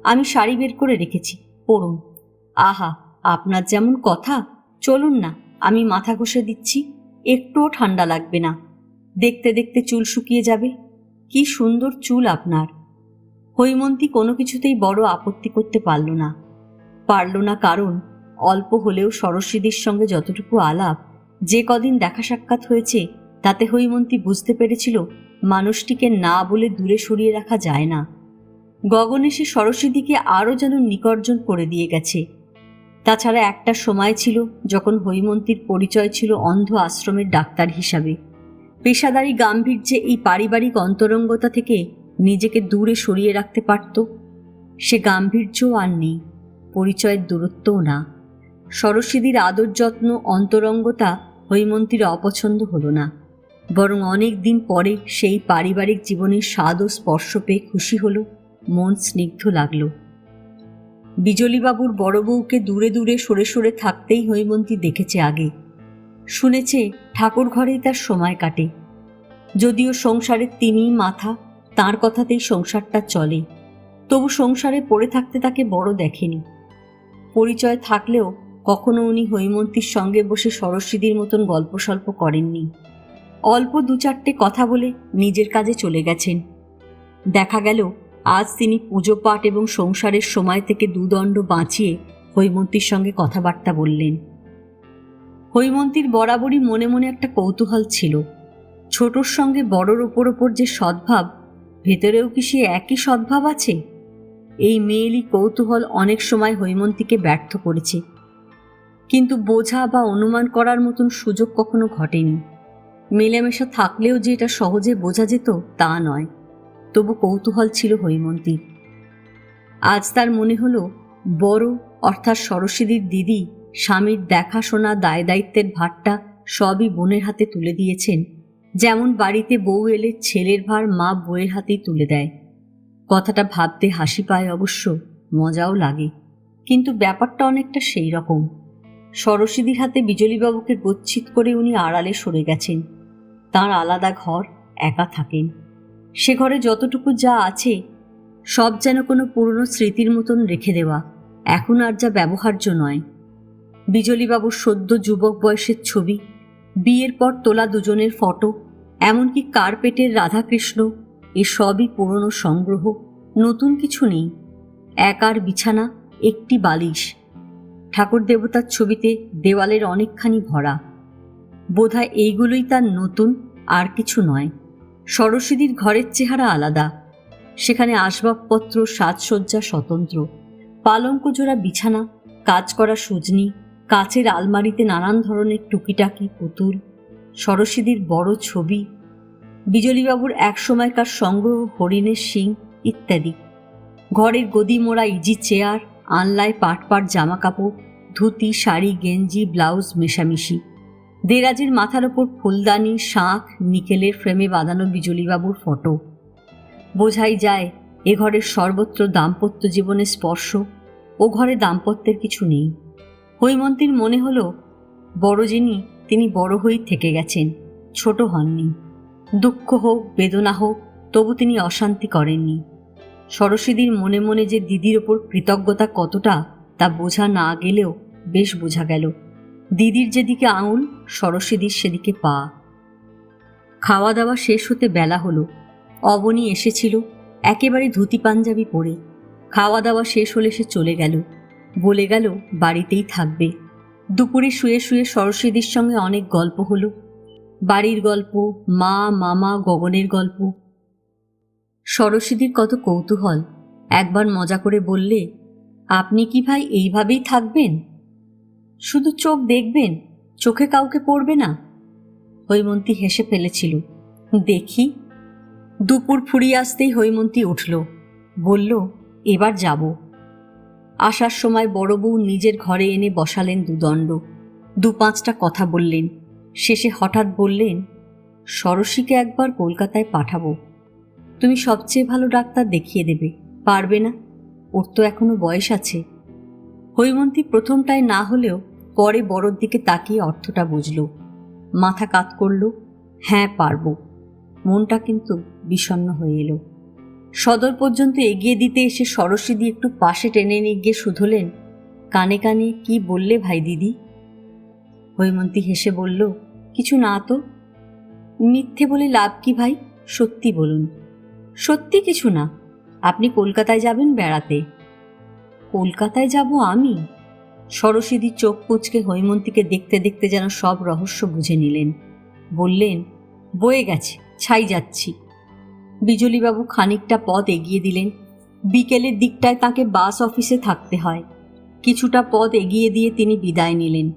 আমি শাড়ি বের করে রেখেছি, পরুন। আহা, আপনার যেমন কথা, চলুন না, আমি মাথা ঘষে দিচ্ছি, একটুও ঠান্ডা লাগবে না। দেখতে দেখতে চুল শুকিয়ে যাবে। কি সুন্দর চুল আপনার। হৈমন্তী কোনো কিছুতেই বড় আপত্তি করতে পারল না, কারণ অল্প হলেও সরস্বতীর সঙ্গে যতটুকু আলাপ, যে কদিন দেখা সাক্ষাৎ হয়েছে, তাতে হৈমন্তী বুঝতে পেরেছিল মানুষটিকে না বলে দূরে সরিয়ে রাখা যায় না। গগন এসে সরস্বতীকে আরও যেন নিকর্জন করে দিয়ে গেছে। তাছাড়া একটা সময় ছিল যখন হৈমন্তীর পরিচয় ছিল অন্ধ আশ্রমের ডাক্তার হিসাবে। পেশাদারি গাম্ভীর্যে এই পারিবারিক অন্তরঙ্গতা থেকে নিজেকে দূরে সরিয়ে রাখতে পারত। সে গাম্ভীর্যও আর নেই, পরিচয়ের দূরত্বও না। সরস্বতীর আদর যত্ন, অন্তরঙ্গতা হৈমন্তীর অপছন্দ হলো না, বরং অনেক দিন পরে সেই পারিবারিক জীবনের স্বাদ ও স্পর্শ পেয়ে খুশি হলো, মন স্নিগ্ধ লাগলো। বিজলীবাবুর বড় বউকে দূরে দূরে সরে সরে থাকতেই হৈমন্তী দেখেছে আগে। শুনেছে ঠাকুর ঘরেই তার সময় কাটে। যদিও সংসারের তিনিই মাথা, তাঁর কথাতেই সংসারটা চলে, তবু সংসারে পড়ে থাকতে তাকে বড় দেখেনি। পরিচয় থাকলেও কখনো উনি হৈমন্তীর সঙ্গে বসে সরস্বতীর মতন গল্প সল্প করেননি। অল্প দু চারটে কথা বলে নিজের কাজে চলে গেছেন। দেখা গেল আজ তিনি পুজো পাঠ এবং সংসারের সময় থেকে দুদণ্ড বাঁচিয়ে হৈমন্তীর সঙ্গে কথাবার্তা বললেন। হৈমন্তীর বরাবরই মনে মনে একটা কৌতূহল ছিল, ছোটর সঙ্গে বড়র ওপর যে সদ্ভাব, ভেতরেও কি সে একই সদ্ভাব আছে? এই মেয়েলি কৌতূহল অনেক সময় হৈমন্তীকে ব্যর্থ করেছে, কিন্তু বোঝা বা অনুমান করার মতন সুযোগ কখনো ঘটেনি। মেলামেশা থাকলেও যে এটা সহজে বোঝা যেত তা নয়, তবু কৌতূহল ছিল হৈমন্তীর। আজ তার মনে হলো বড় অর্থাৎ সরস্বতীর দিদি স্বামীর দেখাশোনা দায় দায়িত্বের ভারটা সবই বোনের হাতে তুলে দিয়েছেন, যেমন বাড়িতে বউ এলে ছেলের ভার মা বউয়ের হাতেই তুলে দেয়। কথাটা ভাবতে হাসি পায়, অবশ্য মজাও লাগে, কিন্তু ব্যাপারটা অনেকটা সেই রকম। সরস্বতীর হাতে বিজলীবাবুকে গচ্ছিত করে উনি আড়ালে সরে গেছেন। তাঁর আলাদা ঘর, একা থাকেন। সে ঘরে যতটুকু যা আছে সব যেন কোনো পুরনো স্মৃতির মতন রেখে দেওয়া, এখন আর যা ব্যবহার্য নয়। বিজলীবাবুর সদ্য যুবক বয়সের ছবি, বিয়ের পর তোলা দুজনের ফটো, এমনকি কার্পেটের রাধাকৃষ্ণ, এসবই পুরনো সংগ্রহ, নতুন কিছু নেই। একার বিছানা, একটি বালিশ, ঠাকুর দেবতার ছবিতে দেওয়ালের অনেকখানি ভরা। বোধহয় এইগুলোই তার নতুন, আর কিছু নয়। সরস্বতীর ঘরের চেহারা আলাদা, সেখানে আসবাবপত্র সাজসজ্জা স্বতন্ত্র, পালঙ্ক জোড়া বিছানা, কাজ করা সজনি, কাচের আলমারিতে নানান ধরনের টুকিটাকি পুতুল, সরস্বতীর বড় ছবি, বিজলীবাবুর এক সময়কার সংগ্রহ হরিণের শিং ইত্যাদি। ঘরের গদি মোড়া ইজি চেয়ার, আনলায় পাট পাট জামা কাপড়, ধুতি শাড়ি গেঞ্জি ব্লাউজ মেশামিশি, দেরাজের মাথার ওপর ফুলদানি, শাঁখ, নিকেলের ফ্রেমে বাঁধানো বিজলীবাবুর ফটো। বোঝাই যায় এ ঘরের সর্বত্র দাম্পত্য জীবনের স্পর্শ, ও ঘরে দাম্পত্যের কিছু নেই। হৈমন্তীর মনে হলো বড় যিনি, তিনি বড় হয়েই থেকে গেছেন, ছোট হননি। দুঃখ হোক বেদনা হোক, তবু তিনি অশান্তি করেননি। সরস্বতীর মনে মনে যে দিদির ওপর কৃতজ্ঞতা কতটা তা বোঝা না গেলেও বেশ বোঝা গেল। দিদির যেদিকে আঙুল, সরস্বতীর সেদিকে পা। খাওয়া দাওয়া শেষ হতে বেলা হলো। অবনী এসেছিল একেবারে ধুতি পাঞ্জাবি পরে। খাওয়া দাওয়া শেষ হলে সে চলে গেল, বলে গেল বাড়িতেই থাকবে। দুপুরে শুয়ে শুয়ে সরস্বতীর সঙ্গে অনেক গল্প হলো, বাড়ির গল্প, মা মামা গগনের গল্প। সরস্বতীর কত কৌতূহল, একবার মজা করে বললে, আপনি কি ভাই এইভাবেই থাকবেন? শুধু চোখ দেখবেন, চোখে কাউকে পড়বে না? হৈমন্তী হেসে ফেলেছিল। দেখি। দুপুর ফুরিয়ে আসতেই হৈমন্তী উঠল, বলল, এবার যাব। আসার সময় বড় বউ নিজের ঘরে এনে বসালেন দুদণ্ড, দু পাঁচটা কথা বললেন। শেষে হঠাৎ বললেন, সরস্বতীকে একবার কলকাতায় পাঠাবো, তুমি সবচেয়ে ভালো ডাক্তার দেখিয়ে দেবে, পারবে না? ওর তো এখনো বয়স আছে। হৈমন্তী প্রথমটায় না হলেও পরে বড়র দিকে তাকিয়ে অর্থটা বুঝল। মাথা কাত করল, হ্যাঁ পারবো। মনটা কিন্তু বিষণ্ণ হয়ে এলো। সদর পর্যন্ত এগিয়ে দিতে এসে সরস্বতী একটু পাশে টেনে নিয়ে গিয়ে শুধলেন, কানে কানে কি বললে ভাই দিদি? হৈমন্তী হেসে বলল, কিছু না তো। মিথ্যে বলে লাভ কি ভাই, সত্যি বলুন। সত্যি কিছু না। আপনি কলকাতায় যাবেন বেড়াতে। কলকাতায় যাব আমি? সরস্বতী চোখ কুঁচকে হৈমন্তীকে দেখতে দেখতে যেন সব রহস্য বুঝে নিলেন। বললেন, বয়ে গেছে, ছাই যাচ্ছি। বিজলীবাবু খানিকটা পথ এগিয়ে দিলেন। বিকেলের দিকটায় তাকে বাস অফিসে থাকতে হয়। কিছুটা পথ এগিয়ে দিয়ে তিনি বিদায় নিলেন।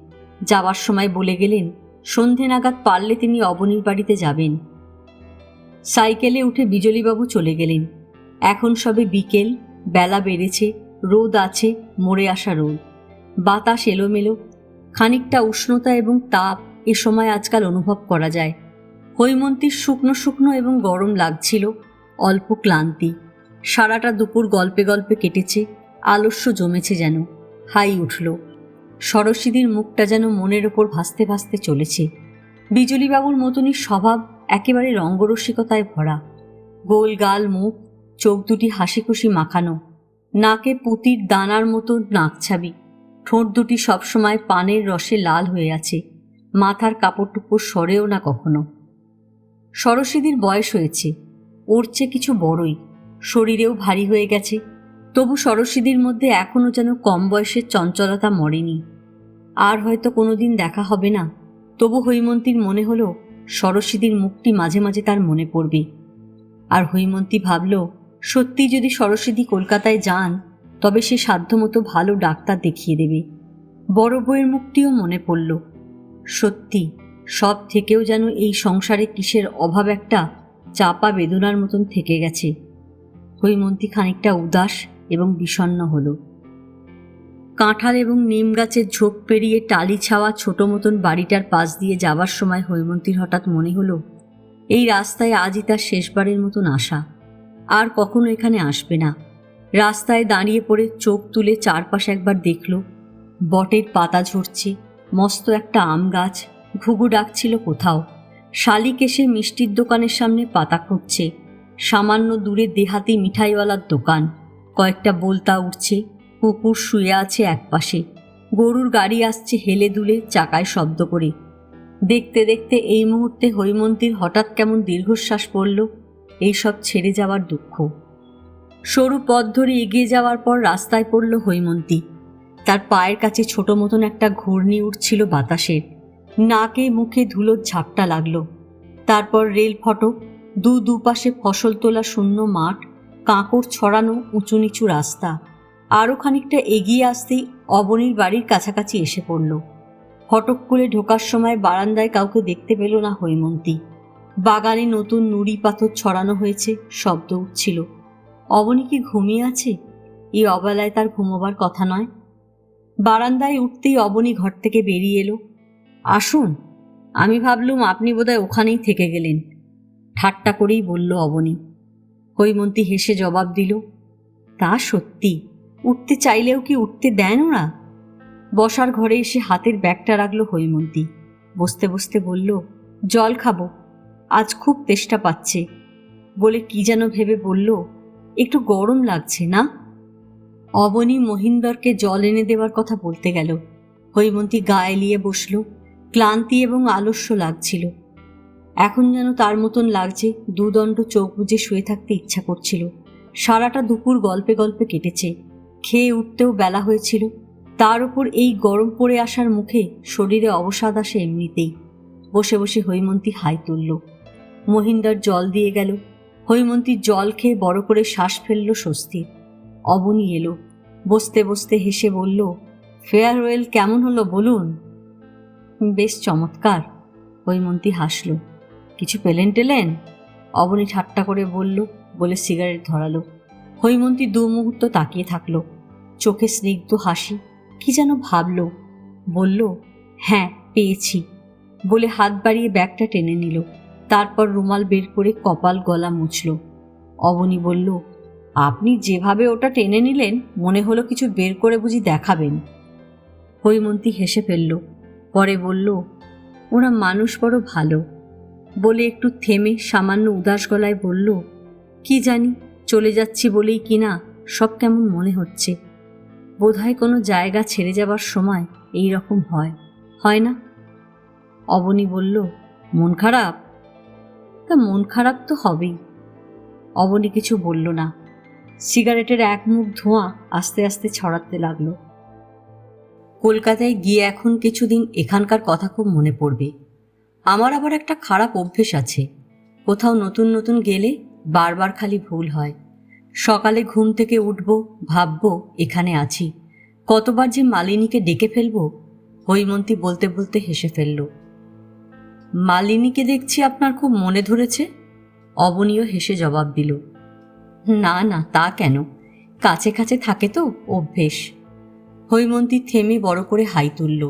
যাওয়ার সময় বলে গেলেন, সন্ধে নাগাদ পারলে তিনি অবনীর বাড়িতে যাবেন। সাইকেলে উঠে বিজলীবাবু চলে গেলেন। এখন সবে বিকেল, বেলা বেড়েছে, রোদ আছে, মরে আসা রোদ, বাতাস এলোমেলো, খানিকটা উষ্ণতা এবং তাপ এ সময় আজকাল অনুভব করা যায়। হৈমন্তীর শুকনো শুকনো এবং গরম লাগছিল, অল্প ক্লান্তি। সারাটা দুপুর গল্পে গল্পে কেটেছে, আলস্য জমেছে যেন। হাই উঠল। সরস্বতীর মুখটা যেন মনের ওপর ভাসতে ভাসতে চলেছে। বিজলীবাবুর মতনই স্বভাব, একেবারে রঙ্গরসিকতায় ভরা। গোল গাল মুখ, চোখ দুটি হাসি খুশি মাখানো, নাকে পুঁতির দানার মতো নাকছাবি, ঠোঁট দুটি সবসময় পানের রসে লাল হয়ে আছে, মাথার কাপড়টুকু সরেও না কখনো। সরস্বতীর বয়স হয়েছে, ওর চেয়ে কিছু বড়ই, শরীরেও ভারী হয়ে গেছে, তবু সরস্বতীর মধ্যে এখনও যেন কম বয়সের চঞ্চলতা মরেনি। আর হয়তো কোনোদিন দেখা হবে না, তবু হৈমন্তীর মনে হলো সরস্বতীর মুখটি মাঝে মাঝে তার মনে পড়বে। আর হৈমন্তী ভাবল, সত্যি যদি সরস্বতী কলকাতায় যান তবে সে সাধ্যমতো ভালো ডাক্তার দেখিয়ে দেবে। বড় বউয়ের মুখটিও মনে পড়ল। সত্যি সব থেকেও যেন এই সংসারে কিসের অভাব একটা চাপা বেদনার মতন থেকে গেছে। হৈমন্তী খানিকটা উদাস এবং বিষণ্ণ হল। কাঁঠাল এবং নিম গাছের ঝোপ পেরিয়ে টালি ছাওয়া ছোট মতন বাড়িটার পাশ দিয়ে যাবার সময় হৈমন্তীর হঠাৎ মনে হলো এই রাস্তায় আজই তার শেষবারের মতন আসা, আর কখনো এখানে আসবে না। রাস্তায় দাঁড়িয়ে পড়ে চোখ তুলে চারপাশ একবার দেখল, বটের পাতা ঝরছে, মস্ত একটা আম গাছ, ঘুঘু ডাকছিল কোথাও, শালিক এসে মিষ্টির দোকানের সামনে পাতা খুঁড়ছে, সামান্য দূরে দেহাতি মিঠাইওয়ালার দোকান, কয়েকটা বোলতা উঠছে, কুকুর শুয়ে আছে একপাশে, গরুর গাড়ি আসছে হেলে দুলে চাকায় শব্দ করে। দেখতে দেখতে এই মুহূর্তে হৈমন্তীর হঠাৎ কেমন দীর্ঘশ্বাস পড়ল, এইসব ছেড়ে যাওয়ার দুঃখ। সরু পথ ধরে এগিয়ে যাওয়ার পর রাস্তায় পড়ল হৈমন্তী। তার পায়ের কাছে ছোট মতন একটা ঘূর্ণি উঠছিল বাতাসের, নাকে মুখে ধুলোর ঝাপটা লাগলো। তারপর রেল ফটক, দুপাশে ফসল তোলা শূন্য মাঠ, কাঁকড় ছড়ানো উঁচু নিচু রাস্তা। আরও খানিকটা এগিয়ে আসতেই অবনীর বাড়ির কাছাকাছি এসে পড়ল। ফটক খুলে ঢোকার সময় বারান্দায় কাউকে দেখতে পেল না হৈমন্তী। বাগানে নতুন নুড়ি পাথর ছড়ানো হয়েছে, শব্দ উঠছিল। অবনী কি ঘুমিয়ে আছে? এই অবেলায় তার ঘুমোবার কথা নয়। বারান্দায় উঠতেই অবনী ঘর থেকে বেরিয়ে এলো। আসুন, আমি ভাবলুম আপনি বোধহয় ওখানেই থেকে গেলেন, ঠাট্টা করেই বলল অবনী। হৈমন্তী হেসে জবাব দিল, তা সত্যি, উঠতে চাইলেও কি উঠতে দেন ওরা? বসার ঘরে এসে হাতের ব্যাগটা রাখলো হৈমন্তী। বসতে বসতে বলল, জল খাবো, আজ খুব তেষ্টা পাচ্ছে। বলে কি যেন ভেবে বলল, একটু গরম লাগছে না? অবনী মহিন্দরকে জল এনে দেওয়ার কথা বলতে গেল। হৈমন্তী গা এলিয়ে বসল। ক্লান্তি এবং আলস্য লাগছিল। এখন যেন তার মতন লাগছে দুদণ্ড চোখ বুজে শুয়ে থাকতে ইচ্ছা করছিল। সারাটা দুপুর গল্পে গল্পে কেটেছে, খেয়ে উঠতেও বেলা হয়েছিল। তার উপর এই গরম পড়ে আসার মুখে শরীরে অবসাদ আসে এমনিতেই। বসে বসে হৈমন্তী হাই তুলল। মহিন্দর জল দিয়ে গেল। হৈমন্তী জল খেয়ে বড় করে শ্বাস ফেলল স্বস্তির। অবনী এলো। বসতে বসতে হেসে বলল, ফেয়ারওয়েল কেমন হলো বলুন? বেশ চমৎকার। হৈমন্তী হাসল। কিছু পেলেন টেলেন? অবনী ঠাট্টা করে বলল, বলে সিগারেট ধরালো। হৈমন্তী দু মুহূর্ত তাকিয়ে থাকলো, চোখে স্নিগ্ধ হাসি। কি যেন ভাবল, বলল, হ্যাঁ পেয়েছি, বলে হাত বাড়িয়ে ব্যাগটা টেনে নিল। তারপর রুমাল বের করে কপাল গলা মুছল। অবনী বলল, আপনি যেভাবে ওটা টেনে নিলেন মনে হলো কিছু বের করে বুঝি দেখাবেন। হৈমন্তী হেসে ফেলল। পরে বলল, ওরা মানুষ বড় ভালো। বলে একটু থেমে সামান্য উদাস গলায় বলল, কি জানি চলে যাচ্ছি বলেই কিনা সব কেমন মনে হচ্ছে। বোধহয় কোনো জায়গা ছেড়ে যাবার সময় এই রকম হয়, হয় না? অবনী বলল, মন খারাপ? তা মন খারাপ তো হবেই। অবনী কিছু বলল না। সিগারেটের এক মুখ ধোঁয়া আস্তে আস্তে ছড়াতে লাগলো। কলকাতায় গিয়ে এখন কিছুদিন এখানকার কথা খুব মনে পড়বে। আমার আবার একটা খারাপ অভ্যেস আছে, কোথাও নতুন নতুন গেলে বারবার খালি ভুল হয়। সকালে ঘুম থেকে উঠব, ভাবব এখানে আছি, কতবার যে মালিনীকে ডেকে ফেলবো। হৈমন্তী বলতে বলতে হেসে ফেলল। মালিনীকে দেখছি আপনার খুব মনে ধরেছে? অবনীও হেসে জবাব দিল, না না, তা কেন, কাছে কাছে থাকে তো, অভ্যেস। হৈমন্তী থেমে বড় করে হাই তুলল।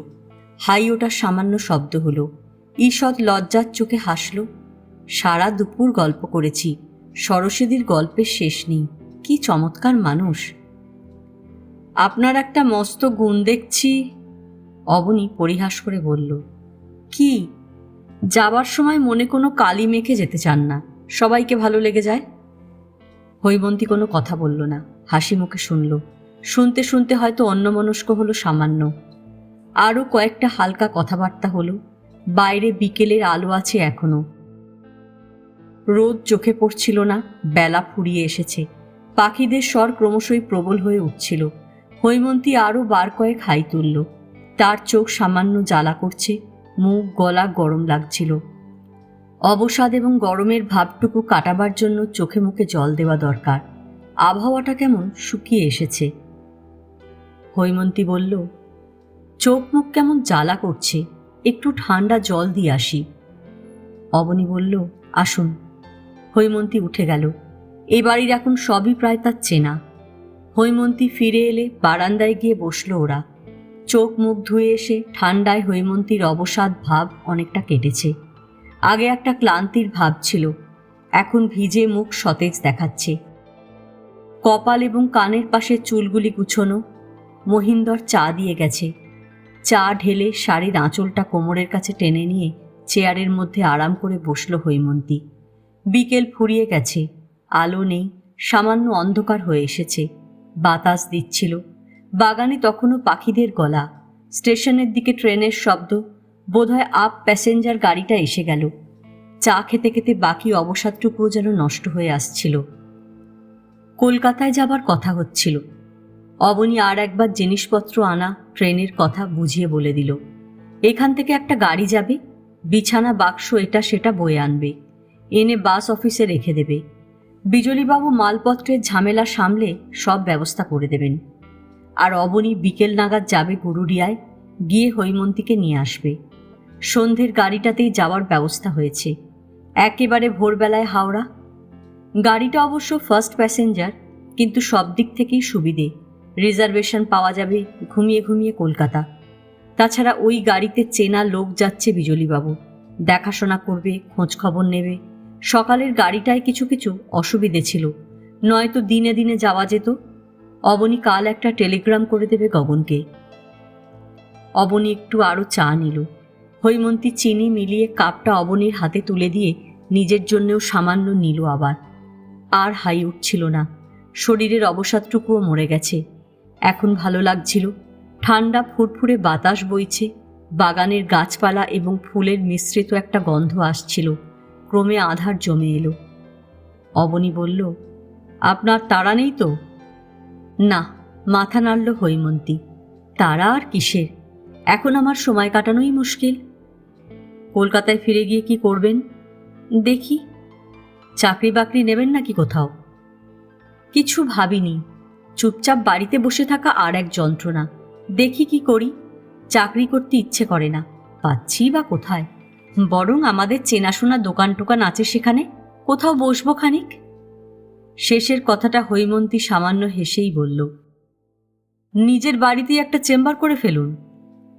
হাই ওটার সামান্য শব্দ হলো। ঈষৎ লজ্জার চোখে হাসল। সারা দুপুর গল্প করেছি, সরস্বতীর গল্পের শেষ নেই। কি চমৎকার মানুষ! আপনার একটা মস্ত গুণ দেখছি। অবনী পরিহাস করে বলল, কি? যাবার সময় মনে কোনো কালি মেখে যেতে চান না, সবাইকে ভালো লেগে যায়। হৈমন্তী কোনো কথা বলল না, হাসি মুখে শুনল। শুনতে শুনতে হয়তো অন্যমনস্ক হলো সামান্য। আরও কয়েকটা হালকা কথাবার্তা হলো। বাইরে বিকেলের আলো আছে এখনো। রোদ চোখে পড়ছিল না, বেলা ফুরিয়ে এসেছে। পাখিদের স্বর ক্রমশই প্রবল হয়ে উঠছিল। হৈমন্তী আরও বার কয়েক হাই তুলল। তার চোখ সামান্য জ্বালা করছে, মুখ গলা গরম লাগছিল। অবসাদ এবং গরমের ভাবটুকু কাটাবার জন্য চোখে মুখে জল দেওয়া দরকার। আবহাওয়াটা কেমন শুকিয়ে এসেছে। হৈমন্তী বলল, চোখ মুখ কেমন জ্বালা করছে, একটু ঠান্ডা জল দিয়ে আসি। অবনী বলল, আসুন। হৈমন্তী উঠে গেল। এ বাড়ির এখন সবই প্রায় তার চেনা। হৈমন্তী ফিরে এলে বারান্দায় গিয়ে বসল ওরা। চোখ মুখ ধুয়ে এসে ঠান্ডায় হৈমন্তীর অবসাদ ভাব অনেকটা কেটেছে। আগে একটা ক্লান্তির ভাব ছিল, এখন ভিজে মুখ সতেজ দেখাচ্ছে। কপাল এবং কানের পাশে চুলগুলি গুছোনো। মহিন্দর চা দিয়ে গেছে। চা ঢেলে শাড়ির আঁচলটা কোমরের কাছে টেনে নিয়ে চেয়ারের মধ্যে আরাম করে বসল হৈমন্তী। বিকেল ফুরিয়ে গেছে, আলো নেই, সামান্য অন্ধকার হয়ে এসেছে। বাতাস দিচ্ছিল। বাগানে তখনও পাখিদের গলা। স্টেশনের দিকে ট্রেনের শব্দ। বোধহয় আপ প্যাসেঞ্জার গাড়িটা এসে গেল। চা খেতে খেতে বাকি অবসাদটুকুও যেন নষ্ট হয়ে আসছিল। কলকাতায় যাবার কথা হচ্ছিল। অবনী আর একবার জিনিসপত্র আনা ট্রেনের কথা বুঝিয়ে বলে দিল। এখান থেকে একটা গাড়ি যাবে, বিছানা বাক্স এটা সেটা বয়ে আনবে, এনে বাস অফিসে রেখে দেবে। বিজলীবাবু মালপত্রের ঝামেলা সামলে সব ব্যবস্থা করে দেবেন। আর অবনী বিকেল নাগাদ যাবে গুরুরিয়ায়, গিয়ে হৈমন্তীকে নিয়ে আসবে। সন্ধ্যের গাড়িটাতেই যাওয়ার ব্যবস্থা হয়েছে। একেবারে ভোরবেলায় হাওড়া। গাড়িটা অবশ্য ফার্স্ট প্যাসেঞ্জার, কিন্তু সব দিক থেকেই সুবিধে। রিজার্ভেশন পাওয়া যাবে, ঘুমিয়ে ঘুমিয়ে কলকাতা। তাছাড়া ওই গাড়িতে চেনা লোক যাচ্ছে বিজলীবাবু, দেখাশোনা করবে, খোঁজ খবর নেবে। সকালের গাড়িটায় কিছু কিছু অসুবিধে ছিল, নয়তো দিনে দিনে যাওয়া যেত। অবনী কাল একটা টেলিগ্রাম করে দেবে গগনকে। অবনী একটু আরও চা নিল। হৈমন্তী চিনি মিলিয়ে কাপটা অবনীর হাতে তুলে দিয়ে নিজের জন্যেও সামান্য নিল আবার। আর হাই উঠছিল না, শরীরের অবসাদটুকুও মরে গেছে। এখন ভালো লাগছিল। ঠান্ডা ফুরফুরে বাতাস বইছে, বাগানের গাছপালা এবং ফুলের মিশ্রিত একটা গন্ধ আসছিল। ক্রমে আঁধার জমে এলো। অবনী বলল, আপনার তাড়া নেই তো? না, মাথা নাড়ল হৈমন্তী। তাড়া আর কিসের, এখন আমার সময় কাটানোই মুশকিল। কলকাতায় ফিরে গিয়ে কি করবেন? দেখি। চাকরি বাকরি নেবেন নাকি কোথাও? কিছু ভাবিনি, চুপচাপ বাড়িতে বসে থাকা আর এক যন্ত্রণা। দেখি কি করি। চাকরি করতে ইচ্ছে করে না, পাচ্ছি বা কোথায়। বরং আমাদের চেনাশোনা দোকান টোকান আছে, সেখানে কোথাও বসবো খানিক। শেষের কথাটা হৈমন্তী সামান্য হেসেই বলল। নিজের বাড়িতেই একটা চেম্বার করে ফেলুন।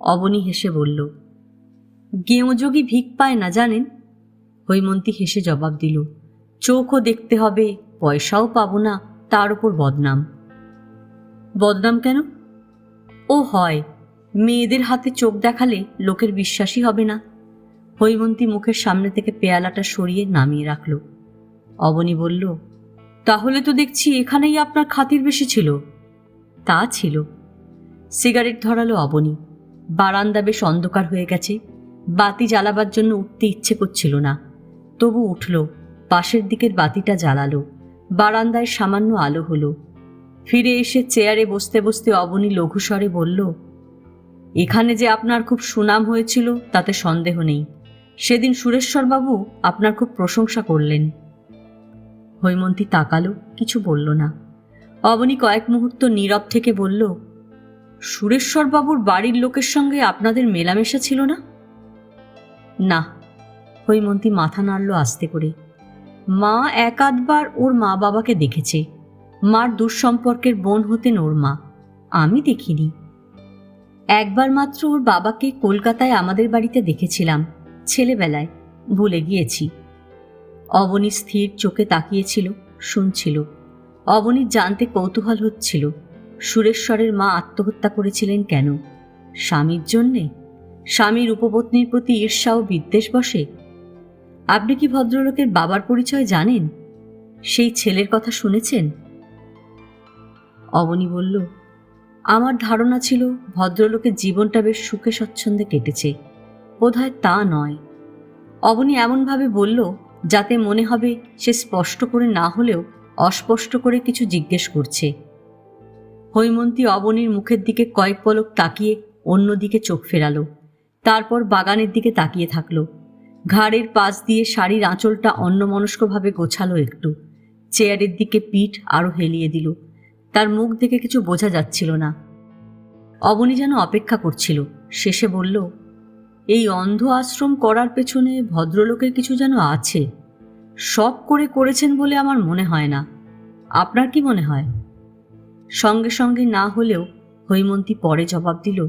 অবনী হেসে বলল, গেঁয়োযোগী ভিক পায় না জানেন। হৈমন্তী হেসে জবাব দিল, চোখও দেখতে হবে, পয়সাও পাবো না, তার উপর বদনাম। বদনাম কেন? ও হয়, মেয়েদের হাতে চোখ দেখালে লোকের বিশ্বাসই হবে না। হৈমন্তী মুখের সামনে থেকে পেয়ালাটা সরিয়ে নামিয়ে রাখল। অবনী বলল, তাহলে তো দেখছি এখানেই আপনার খাতির বেশি ছিল। তা ছিল। সিগারেট ধরালো অবনী। বারান্দা বেশ অন্ধকার হয়ে গেছে। বাতি জ্বালাবার জন্য উঠতে ইচ্ছে করছিল না, তবু উঠল। পাশের দিকের বাতিটা জ্বালালো। বারান্দায় সামান্য আলো হলো। ফিরে এসে চেয়ারে বসতে বসতে অবনী লঘুস্বরে বলল, এখানে যে আপনার খুব সুনাম হয়েছিল তাতে সন্দেহ নেই। সেদিন সুরেশ্বরবাবু আপনার খুব প্রশংসা করলেন। হৈমন্তী তাকালো, কিছু বলল না। অবনী কয়েক মুহূর্ত নীরব থেকে বলল, সুরেশ্বরবাবুর বাড়ির লোকের সঙ্গে আপনাদের মেলামেশা ছিল না? না। হৈমন্তী মাথা নাড়ল আস্তে করে। মা এক আধবার ওর মা বাবাকে দেখেছে। মার দুঃসম্পর্কের বোন হতেন ওর মা, আমি দেখিনি। একবার মাত্র ওর বাবাকে কলকাতায় আমাদের বাড়িতে দেখেছিলাম, ছেলেবেলায়, ভুলে গিয়েছি। অবনী স্থির চোখে তাকিয়েছিল, শুনছিল। অবনীর জানতে কৌতূহল হচ্ছিল, সুরেশ্বরের মা আত্মহত্যা করেছিলেন কেন? স্বামীর জন্যে? স্বামীর উপপত্নীর প্রতি ঈর্ষা ও বিদ্বেষ বসে? আপনি কি ভদ্রলোকের বাবার পরিচয় জানেন? সেই ছেলের কথা শুনেছেন? অবনী বলল, আমার ধারণা ছিল ভদ্রলোকের জীবনটা বেশ সুখে স্বচ্ছন্দে কেটেছে। বোধহয় তা নয়। অবনী এমনভাবে বলল যাতে মনে হবে সে স্পষ্ট করে না হলেও অস্পষ্ট করে কিছু জিজ্ঞেস করছে। হৈমন্তী অবনীর মুখের দিকে কয়েক পলক তাকিয়ে অন্যদিকে চোখ ফেরালো, তারপর বাগানের দিকে তাকিয়ে থাকলো। ঘাড়ের পাশ দিয়ে শাড়ির আঁচলটা অন্যমনস্কভাবে গোছালো একটু, চেয়ারের দিকে পিঠ আরও হেলিয়ে দিল। তার মুখ দেখে কিছু বোঝা যাচ্ছিল না। অবনী যেন অপেক্ষা করছিল। শেষে বলল, এই অন্ধ আশ্রম করার পেছনে ভদ্রলোকের কিছু যেন আছে। শখ করে করেছেন বলে আমার মনে হয় না। আপনার কি মনে হয়? সঙ্গে সঙ্গে না হলেও হৈমন্তী পরে জবাব দিল,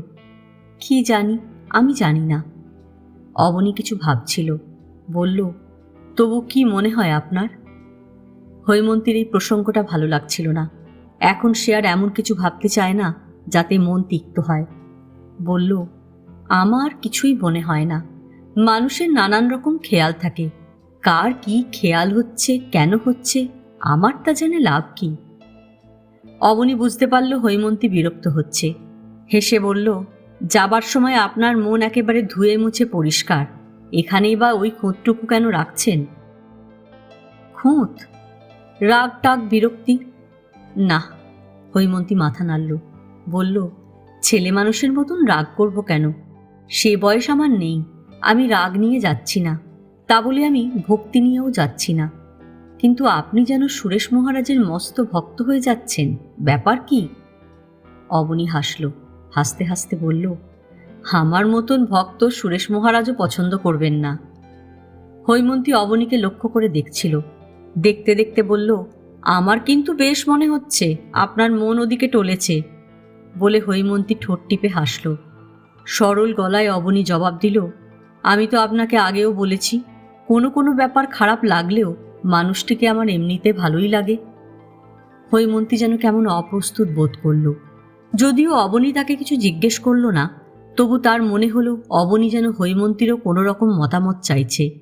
কি জানি, আমি জানি না। অবনী কিছু ভাবছিল। বলল, তবু কি মনে হয় আপনার? হৈমন্তীর এই প্রসঙ্গটা ভালো লাগছিল না। এখন সে আর এমন কিছু ভাবতে চায় না যাতে মন তিক্ত হয়। বলল, আমার কিছুই মনে হয় না। মানুষের নানান রকম খেয়াল থাকে। কার কি খেয়াল হচ্ছে, কেন হচ্ছে, আমার তা জেনে লাভ কি? অবনী বুঝতে পারল হৈমন্তী বিরক্ত হচ্ছে। হেসে বলল, যাবার সময় আপনার মন একেবারে ধুয়ে মুছে পরিষ্কার, এখানেই বা ওই খুঁতটুকু কেন রাখছেন? খুঁত? রাগ টাগ বিরক্তি? না। হৈমন্তী মাথা নাড়ল। বলল, ছেলে মানুষের মতন রাগ করব কেন? সে বয়স আমার নেই। আমি রাগ নিয়ে যাচ্ছি না, তা বলে আমি ভক্তি নিয়েও যাচ্ছি না। কিন্তু আপনি যেন সুরেশ মহারাজের মস্ত ভক্ত হয়ে যাচ্ছেন, ব্যাপার কি? অবনী হাসল। হাসতে হাসতে বলল, আমার মতন ভক্ত সুরেশ মহারাজও পছন্দ করবেন না। হৈমন্তী অবনীকে লক্ষ্য করে দেখছিল। দেখতে দেখতে বলল, আমার কিন্তু বেশ মনে হচ্ছে আপনার মন ওদিকে টলেছে। বলে হৈমন্তী ঠোঁট টিপে হাসল। সরল গলায় অবনী জবাব দিল, আমি তো আপনাকে আগেও বলেছি, কোনো কোনো ব্যাপার খারাপ লাগলেও মানুষটিকে আমার এমনিতে ভালোই লাগে। হৈমন্তী যেন কেমন অপ্রস্তুত বোধ করল। যদিও অবনী তাকে কিছু জিজ্ঞেস করল না, তবু তার মনে হলো অবনী যেন হৈমন্তীরও কোনো রকম মতামত চাইছে।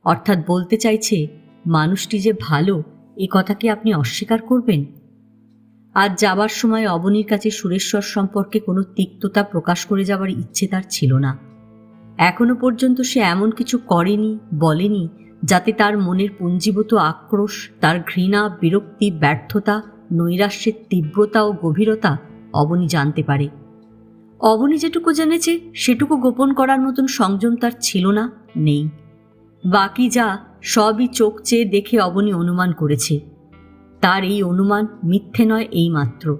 অর্থাৎ বলতে চাইছে, মানুষটি যে ভালো এ কথা কি আপনি অস্বীকার করবেন? আজ যাবার সময় অবনীর কাছে সুরেশ্বর সম্পর্কে কোনো তিক্ততা প্রকাশ করে যাবার ইচ্ছে তার ছিল না। এখনো পর্যন্ত সে এমন কিছু করেনি, বলেনি যাতে তার মনের পুঞ্জীভূত আক্রোশ, তার ঘৃণা, বিরক্তি, ব্যর্থতা, নৈরাশ্যের তীব্রতা ও গভীরতা অবনী জানতে পারে। অবনী যেটুকু জেনেছে সেটুকু গোপন করার মতন সংযম তার ছিল না, নেই। বাকি যা সবই চোখ চেয়ে দেখে অবনী অনুমান করেছে। তার এই অনুমান মিথ্যে নয় এইমাত্র।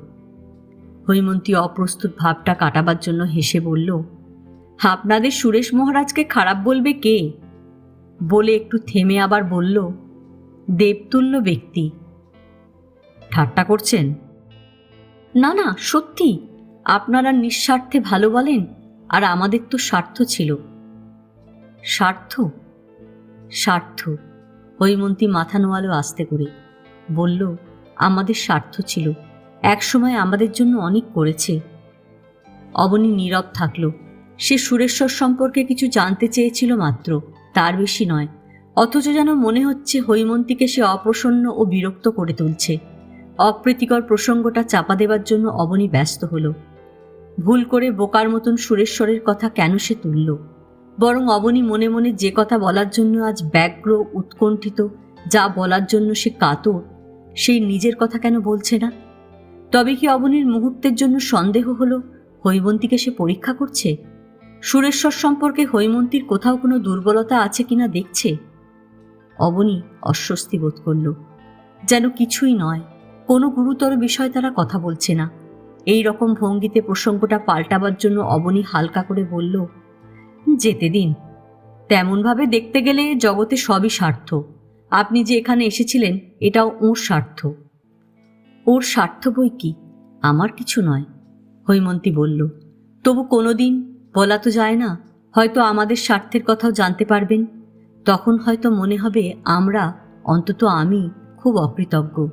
হৈমন্তী অপ্রস্তুত ভাবটা কাটাবার জন্য হেসে বলল, আপনাদের সুরেশ মহারাজকে খারাপ বলবে কে? বলে একটু থেমে আবার বলল, দেবতুল্য ব্যক্তি। ঠাট্টা করছেন? না না, সত্যি। আপনারা নিঃস্বার্থে ভালো বলেন, আর আমাদের তো স্বার্থ ছিল। স্বার্থ? স্বার্থ। হৈমন্তী মাথা নোয়ালো আস্তে করে। বলল, আমাদের স্বার্থ ছিল। একসময় আমাদের জন্য অনেক করেছে। অবনী নীরব থাকল। সে সুরেশ্বর সম্পর্কে কিছু জানতে চেয়েছিল মাত্র, তার বেশি নয়। অথচ যেন মনে হচ্ছে হৈমন্তীকে সে অপ্রসন্ন ও বিরক্ত করে তুলছে। অপ্রীতিকর প্রসঙ্গটা চাপা দেবার জন্য অবনী ব্যস্ত হল। ভুল করে বোকার মতন সুরেশ্বরের কথা কেন সে তুলল? বরং অবনী মনে মনে যে কথা বলার জন্য আজ ব্যগ্র, উৎকণ্ঠিত, যা বলার জন্য সে কাতর, সেই নিজের কথা কেন বলছে না? তবে কি অবনীর মুহূর্তের জন্য সন্দেহ হলো হৈমন্তীকে সে পরীক্ষা করছে? সুরেশ্বর সম্পর্কে হৈমন্তীর কোথাও কোনো দুর্বলতা আছে কিনা দেখছে। অবনী অস্বস্তি বোধ করল। যেন কিছুই নয়, কোনো গুরুতর বিষয় তারা কথা বলছে না। এই রকম ভঙ্গিতে প্রসঙ্গটা পাল্টাবার জন্য অবনী হালকা করে বলল, যেতে দিন। তেমনভাবে দেখতে গেলে জগতে সবই স্বার্থ। আপনি যে এখানে এসেছিলেন এটাও ওর স্বার্থ। ওর স্বার্থ বই কি, আমার কিছু নয়, হৈমন্তী বলল। তবু কোনোদিন বলা তো যায় না, হয়তো আমাদের স্বার্থের কথাও জানতে পারবেন। তখন হয়তো মনে হবে আমরা, অন্তত আমি, খুব অকৃতজ্ঞ।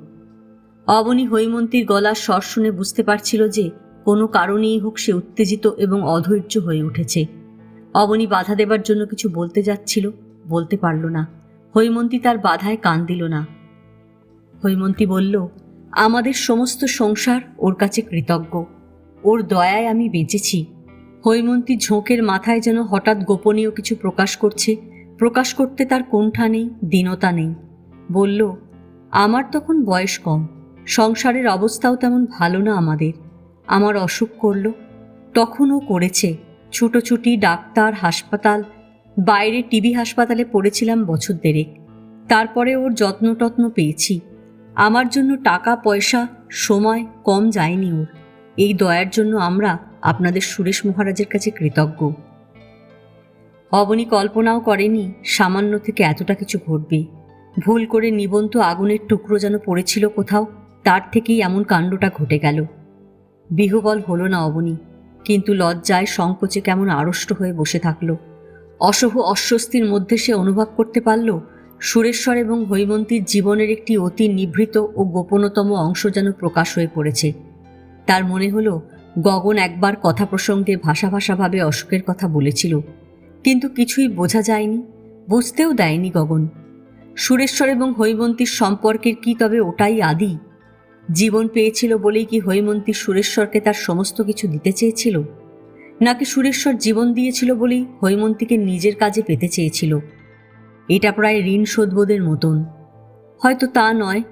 অবনী হৈমন্তীর গলার স্বর শুনে বুঝতে পারছিল যে কোনো কারণেই হোক সে উত্তেজিত এবং অধৈর্য হয়ে উঠেছে। অবনী বাধা দেবার জন্য কিছু বলতে যাচ্ছিল, বলতে পারল না। হৈমন্তী তার বাধায় কান দিল না। হৈমন্তী বলল, আমাদের সমস্ত সংসার ওর কাছে কৃতজ্ঞ। ওর দয়ায় আমি বেঁচেছি। হৈমন্তী ঝোঁকের মাথায় যেন হঠাৎ গোপনীয় কিছু প্রকাশ করছে, প্রকাশ করতে তার কুণ্ঠা নেই, দীনতা নেই। বলল, আমার তখন বয়স কম, সংসারের অবস্থাও তেমন ভালো না আমাদের। আমার অসুখ করল, তখন ও করেছে ছুটোছুটি, ডাক্তার, হাসপাতাল, বাইরে টিবি হাসপাতালে পড়েছিলাম বছর দেড়েক। তারপরে ওর যত্ন পেয়েছি। আমার জন্য টাকা পয়সা সময় কম যায়নি ওর। এই দয়ার জন্য আমরা আপনাদের সুরেশ মহারাজের কাছে কৃতজ্ঞ। অবনী কল্পনাও করেনি সামান্য থেকে এতটা কিছু ঘটবে। ভুল করে নিবন্ত আগুনের টুকরো যেন পড়েছিল কোথাও, তার থেকেই এমন কাণ্ডটা ঘটে গেল। বিহ্বল হলো না অবনী, কিন্তু লজ্জায় সংকোচে কেমন আড়ষ্ট হয়ে বসে থাকল। অসহ অস্বস্তির মধ্যে সে অনুভব করতে পারল সুরেশ্বর এবং হৈমন্তীর জীবনের একটি অতি নিভৃত ও গোপনতম অংশ যেন প্রকাশ হয়ে পড়েছে। তার মনে হলো গগন একবার কথা প্রসঙ্গে ভাষাভাবে অশোকের কথা বলেছিল, কিন্তু কিছুই বোঝা যায়নি, বুঝতেও দেয়নি গগন। সুরেশ্বর এবং হৈমন্তীর সম্পর্কের কি তবে ওটাই আদি? জীবন পেয়েছিল বলেই কি হৈমন্তী সুরেশ্বরকে তার সমস্ত কিছু দিতে চেয়েছিল, নাকি সুরেশ্বর জীবন দিয়েছিল বলেই হৈমন্তীকে নিজের কাজে পেতে চেয়েছিল? এটা প্রায় ঋণ শোধবোধের মতন। হয়তো তা নয়,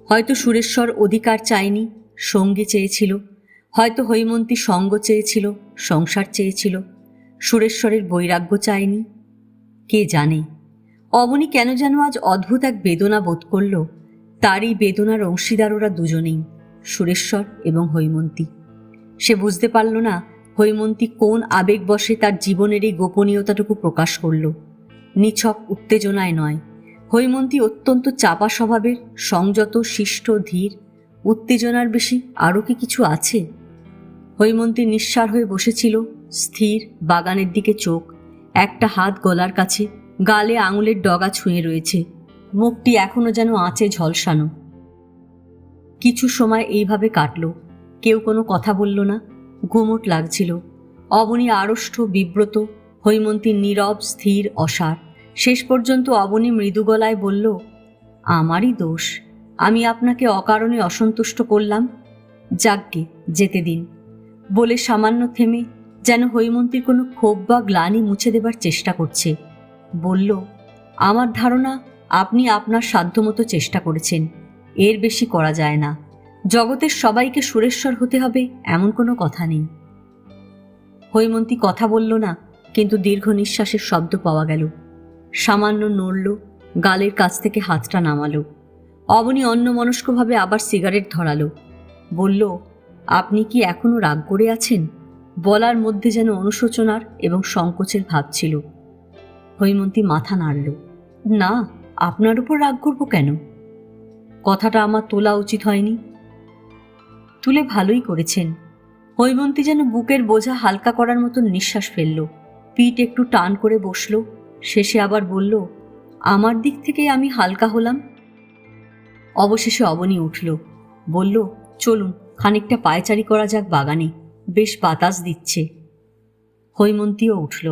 হয়তো সুরেশ্বর অধিকার চায়নি, সঙ্গী চেয়েছিল। হয়তো হৈমন্তী সঙ্গ চেয়েছিল, সংসার চেয়েছিল, সুরেশ্বরের বৈরাগ্য চায়নি। কে জানে। অবনী কেন যেন আজ অদ্ভুত এক বেদনা বোধ করল। তারই বেদনার অংশীদার ওরা দুজনেই, সুরেশ্বর এবং হৈমন্তী। সে বুঝতে পারল না হৈমন্তী কোন আবেগবশে তার জীবনের এই গোপনীয়তাটুকু প্রকাশ করল। নিছক উত্তেজনায় নয়, হৈমন্তী অত্যন্ত চাপা স্বভাবের, সংযত, শিষ্ট, ধীর। উত্তেজনার বেশি আরও কি কিছু আছে? হৈমন্তী নিঃসাড় হয়ে বসেছিল, স্থির, বাগানের দিকে চোখ, একটা হাত গলার কাছে, গালে আঙুলের ডগা ছুঁয়ে রয়েছে, মুখটি এখনো যেন আঁচে ঝলসানো। কিছু সময় এইভাবে কাটল, কেউ কোনো কথা বলল না। গুমোট লাগছিল। অবনী আড়ষ্ট, বিব্রত, হৈমন্তী নীরব, স্থির, অসাড়। শেষ পর্যন্ত অবনী মৃদু গলায় বলল, আমারই দোষ, আমি আপনাকে অকারণে অসন্তুষ্ট করলাম। যাকগে, যেতে দিন। বলে সামান্য থেমে, যেন হৈমন্তীর কোনো ক্ষোভ বা গ্লানি মুছে দেবার চেষ্টা করছে, বলল, আমার ধারণা আপনি আপনার সাধ্যমতো চেষ্টা করেছেন, এর বেশি করা যায় না। জগতের সবাইকে সুরেশ্বর হতে হবে এমন কোনো কথা নেই। হৈমন্তী কথা বলল না, কিন্তু দীর্ঘ নিঃশ্বাসের শব্দ পাওয়া গেল। সামান্য নড়ল, গালের কাছ থেকে হাতটা নামালো। অবনী অন্যমনস্কভাবে আবার সিগারেট ধরালো। বলল, আপনি কি এখনো রাগ করে আছেন? বলার মধ্যে যেন অনুশোচনার এবং সংকোচের ভাব ছিল। হৈমন্তী মাথা নাড়ল। না, আপনার উপর রাগ করব কেন? কথাটা আমার তোলা উচিত হয়নি। তুলে ভালোই করেছেন। হৈমন্তী যেন বুকের বোঝা হালকা করার মতন নিঃশ্বাস ফেলল, পিঠ একটু টান করে বসল, শেষে আবার বলল, আমার দিক থেকে আমি হালকা হলাম। অবশেষে অবনী উঠল, বলল, চলুন খানিকটা পায়চারি করা যাক বাগানে, বেশ বাতাস দিচ্ছে। হৈমন্তীও উঠল।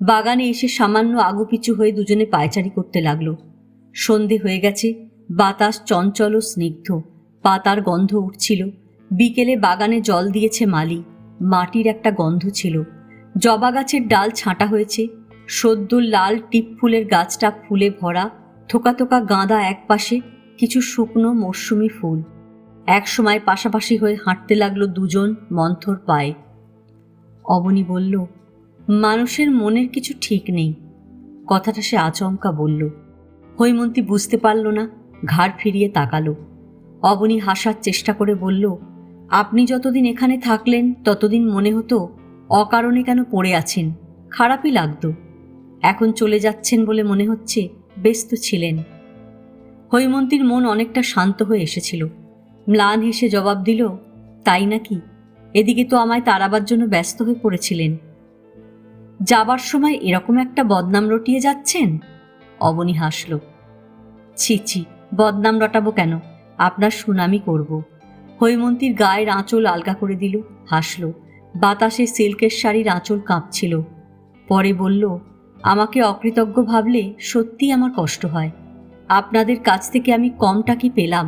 বাগানে এসে সামান্য আগুপিছু হয়ে দুজনে পায়চারি করতে লাগলো। সন্ধে হয়ে গেছে, বাতাস চঞ্চল ও স্নিগ্ধ, পাতার গন্ধ উঠছিল। বিকেলে বাগানে জল দিয়েছে মালি, মাটির একটা গন্ধ ছিল। জবা গাছের ডাল ছাঁটা হয়েছে, সদ্য লাল টিপ ফুলের গাছটা ফুলে ভরা, থোকা থোকা গাঁদা একপাশে, কিছু শুকনো মরশুমি ফুল। এক সময় পাশাপাশি হয়ে হাঁটতে লাগলো দুজন মন্থর পায়ে। অবনী বলল, মানুষের মনের কিছু ঠিক নেই। কথাটা সে আচমকা বলল। হৈমন্তী বুঝতে পারল না, ঘাড় ফিরিয়ে তাকালো। অবনী হাসার চেষ্টা করে বলল, আপনি যতদিন এখানে থাকলেন ততদিন মনে হতো অকারণে কেন পড়ে আছেন, খারাপই লাগতো। এখন চলে যাচ্ছেন বলে মনে হচ্ছে ব্যস্ত ছিলেন। হৈমন্তীর মন অনেকটা শান্ত হয়ে এসেছিল। ম্লান হেসে জবাব দিল, তাই নাকি? এদিকে তো আমায় তাড়াবার জন্য ব্যস্ত হয়ে পড়েছিলেন। যাবার সময় এরকম একটা বদনাম রটিয়ে যাচ্ছেন? অবনী হাসল। ছি ছি, বদনাম রটাবো কেন, আপনার সুনামই করব। হৈমন্তীর গায়ের আঁচল আলগা করে দিল, হাসল। বাতাসে সিল্কের শাড়ির আঁচল কাঁপছিল। পরে বলল, আমাকে অকৃতজ্ঞ ভাবলে সত্যি আমার কষ্ট হয়। আপনাদের কাছ থেকে আমি কমটা কি পেলাম?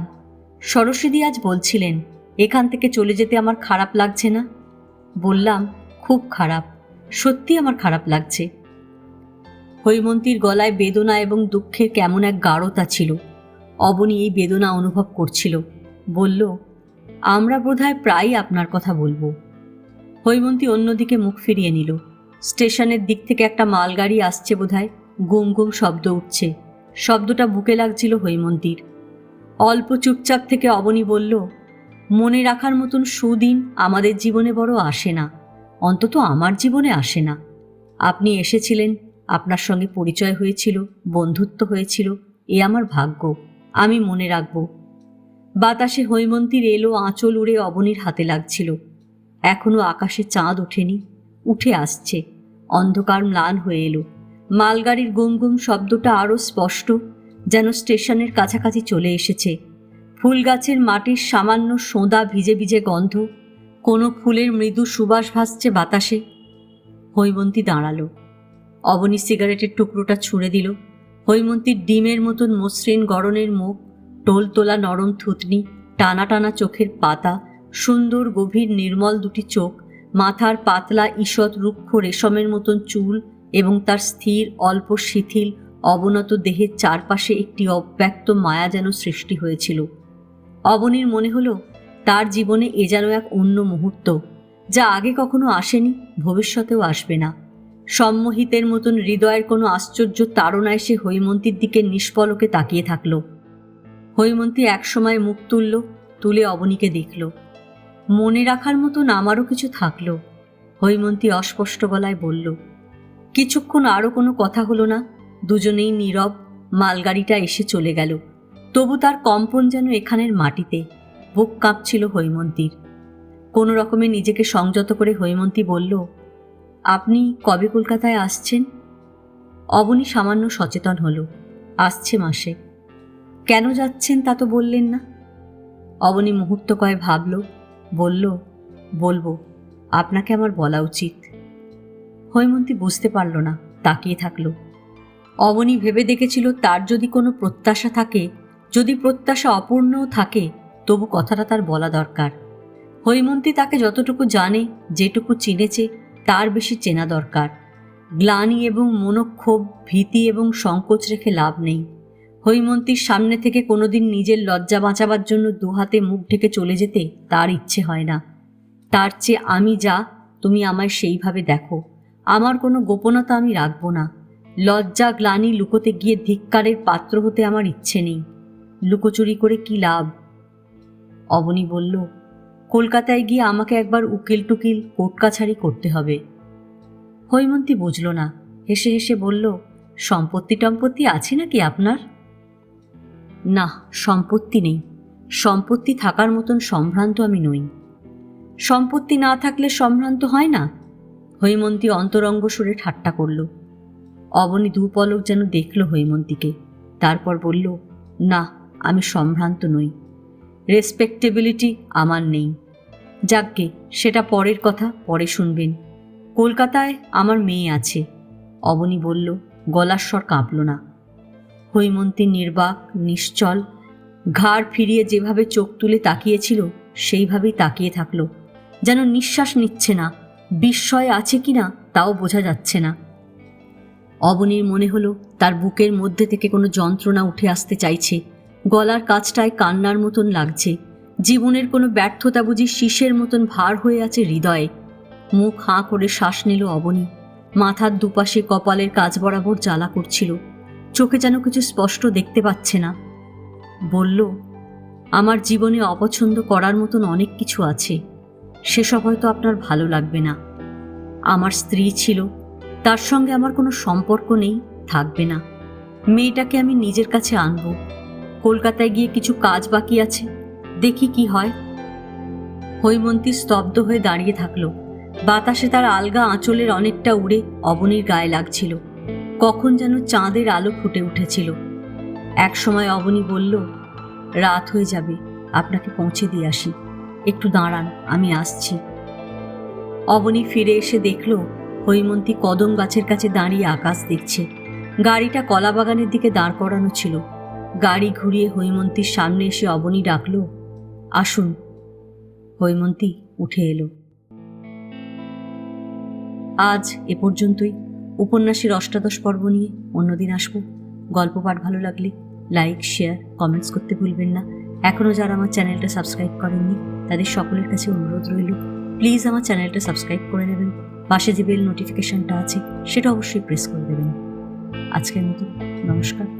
সরস্বতী আজ বলছিলেন, এখান থেকে চলে যেতে আমার খারাপ লাগছে না। বললাম, খুব খারাপ, সত্যি আমার খারাপ লাগছে। হৈমন্তীর গলায় বেদনা এবং দুঃখের কেমন এক গাঢ়তা ছিল। অবনী এই বেদনা অনুভব করছিল। বলল, আমরা বোধহয় প্রায়ই আপনার কথা বলবো। হৈমন্তী অন্যদিকে মুখ ফিরিয়ে নিল। স্টেশনের দিক থেকে একটা মালগাড়ি আসছে বোধহয়, গুম গুম শব্দ উঠছে। শব্দটা বুকে লাগছিল হৈমন্তীর। অল্প চুপচাপ থেকে অবনী বলল, মনে রাখার মতন সুদিন আমাদের জীবনে বড় আসে না, অন্তত আমার জীবনে আসে না। আপনি এসেছিলেন, আপনার সঙ্গে পরিচয় হয়েছিল, বন্ধুত্ব হয়েছিল, এ আমার ভাগ্য, আমি মনে রাখব। বাতাসে হৈমন্তীর এলো আঁচল উড়ে অবনীর হাতে লাগছিল। এখনো আকাশে চাঁদ ওঠেনি, উঠে আসছে। অন্ধকার ম্লান হয়ে এলো। মালগাড়ির গুম গুম শব্দটা আরও স্পষ্ট, যেন স্টেশনের কাছাকাছি চলে এসেছে। ফুল গাছের মাটির সামান্য সোঁদা ভিজে ভিজে গন্ধ, কোনো ফুলের মৃদু সুবাস ভাসছে বাতাসে। হৈমন্তী দাঁড়ালো। অবনী সিগারেটের টুকরোটা ছুঁড়ে দিল। হৈমন্তীর ডিমের মতন মসৃণ গড়নের মুখ, টোল তোলা নরম থুতনি, টানা টানা চোখের পাতা, সুন্দর গভীর নির্মল দুটি চোখ, মাথার পাতলা ঈষৎ রুক্ষ রেশমের মতন চুল এবং তার স্থির অল্প শিথিল অবনত দেহের চারপাশে একটি অব্যক্ত মায়া যেন সৃষ্টি হয়েছিল। অবনীর মনে হলো তার জীবনে এ যেন এক অন্য মুহূর্ত, যা আগে কখনো আসেনি, ভবিষ্যতেও আসবে না। সম্মোহিতের মতন হৃদয়ের কোনো আশ্চর্য তাড়নায় সে হৈমন্তীর দিকে নিষ্পলকে তাকিয়ে থাকল। হৈমন্তী একসময় মুখ তুলে অবনীকে দেখল। মনে রাখার মতন আমারও কিছু থাকলো, হৈমন্তী অস্পষ্ট গলায় বলল। কিছুক্ষণ আরও কোনো কথা হলো না। দুজনেই নীরব। মালগাড়িটা এসে চলে গেল। তবু তার কম্পন যেন এখানের মাটিতে। বুক কাঁপছিল হৈমন্তীর। কোনো রকমে নিজেকে সংযত করে হৈমন্তী বলল, আপনি কবে কলকাতায় আসছেন? অবনী সামান্য সচেতন হলো। আসছে মাসে। কেন যাচ্ছেন তা তো বললেন না। অবনী মুহূর্ত কয়েক ভাবল, বলল, বলবো, আপনাকে আমার বলা উচিত। হৈমন্তী বুঝতে পারল না, তাকিয়ে থাকল। অবনী ভেবে দেখেছিল তার যদি কোনো প্রত্যাশা থাকে, যদি প্রত্যাশা অপূর্ণও থাকে, তবু কথাটা তার বলা দরকার। হৈমন্তী তাকে যতটুকু জানে, যেটুকু চিনেছে, তার বেশি চেনা দরকার। গ্লানি এবং মনোক্ষোভ, ভীতি এবং সংকোচ রেখে লাভ নেই। হৈমন্তীর সামনে থেকে কোনোদিন নিজের লজ্জা বাঁচাবার জন্য দুহাতে মুখ ঢেকে চলে যেতে তার ইচ্ছে হয় না। তার চেয়ে আমি যা, তুমি আমায় সেইভাবে দেখো। আমার কোনো গোপনতা আমি রাখব না। লজ্জা গ্লানি লুকোতে গিয়ে ধিক্কারের পাত্র হতে আমার ইচ্ছে নেই। লুকোচুরি করে কি লাভ? অবনী বলল, কলকাতায় গিয়ে আমাকে একবার উকিল টুকিল কোর্ট কাছারি করতে হবে। হৈমন্তী বুঝল না, হেসে হেসে বলল, সম্পত্তি টম্পত্তি আছে নাকি আপনার? না, সম্পত্তি নেই। সম্পত্তি থাকার মতন সম্ভ্রান্ত আমি নই। সম্পত্তি না থাকলে সম্ভ্রান্ত হয় না? হৈমন্তী অন্তরঙ্গ সুরে ঠাট্টা করল। অবনী দু পলক যেন দেখল হৈমন্তীকে, তারপর বলল, না, আমি সম্ভ্রান্ত নই। রেসপেক্টেবিলিটি আমার নেই। যাকগে, সেটা পরের কথা, পরে শুনবেন। কলকাতায় আমার মেয়ে আছে। অবনী বলল, গলার স্বর কাঁপল না। হৈমন্তী নির্বাক, নিশ্চল, ঘাড় ফিরিয়ে যেভাবে চোখ তুলে তাকিয়েছিল সেইভাবেই তাকিয়ে থাকল, যেন নিঃশ্বাস নিচ্ছে না। বিস্ময় আছে কিনা তাও বোঝা যাচ্ছে না। অবনীর মনে হলো তার বুকের মধ্যে থেকে কোনো যন্ত্রণা উঠে আসতে চাইছে। গলার কাছটায় কান্নার মতন লাগছে। জীবনের কোনো ব্যর্থতা বুঝি শীষের মতন ভার হয়ে আছে হৃদয়ে। মুখ হাঁ করে শ্বাস নিল অবনী। মাথার দুপাশে কপালের কাজ বরাবর জ্বালা করছিল। চোখে যেন কিছু স্পষ্ট দেখতে পাচ্ছে না। বলল, আমার জীবনে অপছন্দ করার মতন অনেক কিছু আছে, সেসব হয়তো আপনার ভালো লাগবে না। আমার স্ত্রী ছিল, তার সঙ্গে আমার কোনো সম্পর্ক নেই, থাকবে না। মেয়েটাকে আমি নিজের কাছে আনব। কলকাতায় গিয়ে কিছু কাজ বাকি আছে, দেখি কি হয়। হৈমন্তী স্তব্ধ হয়ে দাঁড়িয়ে থাকল। বাতাসে তার আলগা আঁচলের অনেকটা উড়ে অবনীর গায়ে লাগছিল। কখন যেন চাঁদের আলো ফুটে উঠেছিল। এক সময় অবনী বলল, রাত হয়ে যাবে, আপনাকে পৌঁছে দিয়ে আসি। একটু দাঁড়ান, আমি আসছি। অবনী ফিরে এসে দেখল হৈমন্তী কদম গাছের কাছে দাঁড়িয়ে আকাশ দেখছে। গাড়িটা কলাবাগানের দিকে দাঁড় করানো ছিল। গাড়ি ঘুরিয়ে হৈমন্তীর সামনে এসে অবনী ডাকল, আসুন। হৈমন্তী উঠে এলো। আজ এ পর্যন্তই। উপন্যাসের অষ্টাদশ পর্ব নিয়ে অন্যদিন আসব। গল্প পাঠ ভালো লাগলে লাইক, শেয়ার, কমেন্টস করতে ভুলবেন না। এখনও যারা আমার চ্যানেলটা সাবস্ক্রাইব করেননি তাদের সকলের কাছে অনুরোধ রইল, প্লিজ আমার চ্যানেলটা সাবস্ক্রাইব করে নেবেন। পাশে যে বেল নোটিফিকেশনটা আছে সেটা অবশ্যই প্রেস করে দেবেন। আজকের মতো নমস্কার।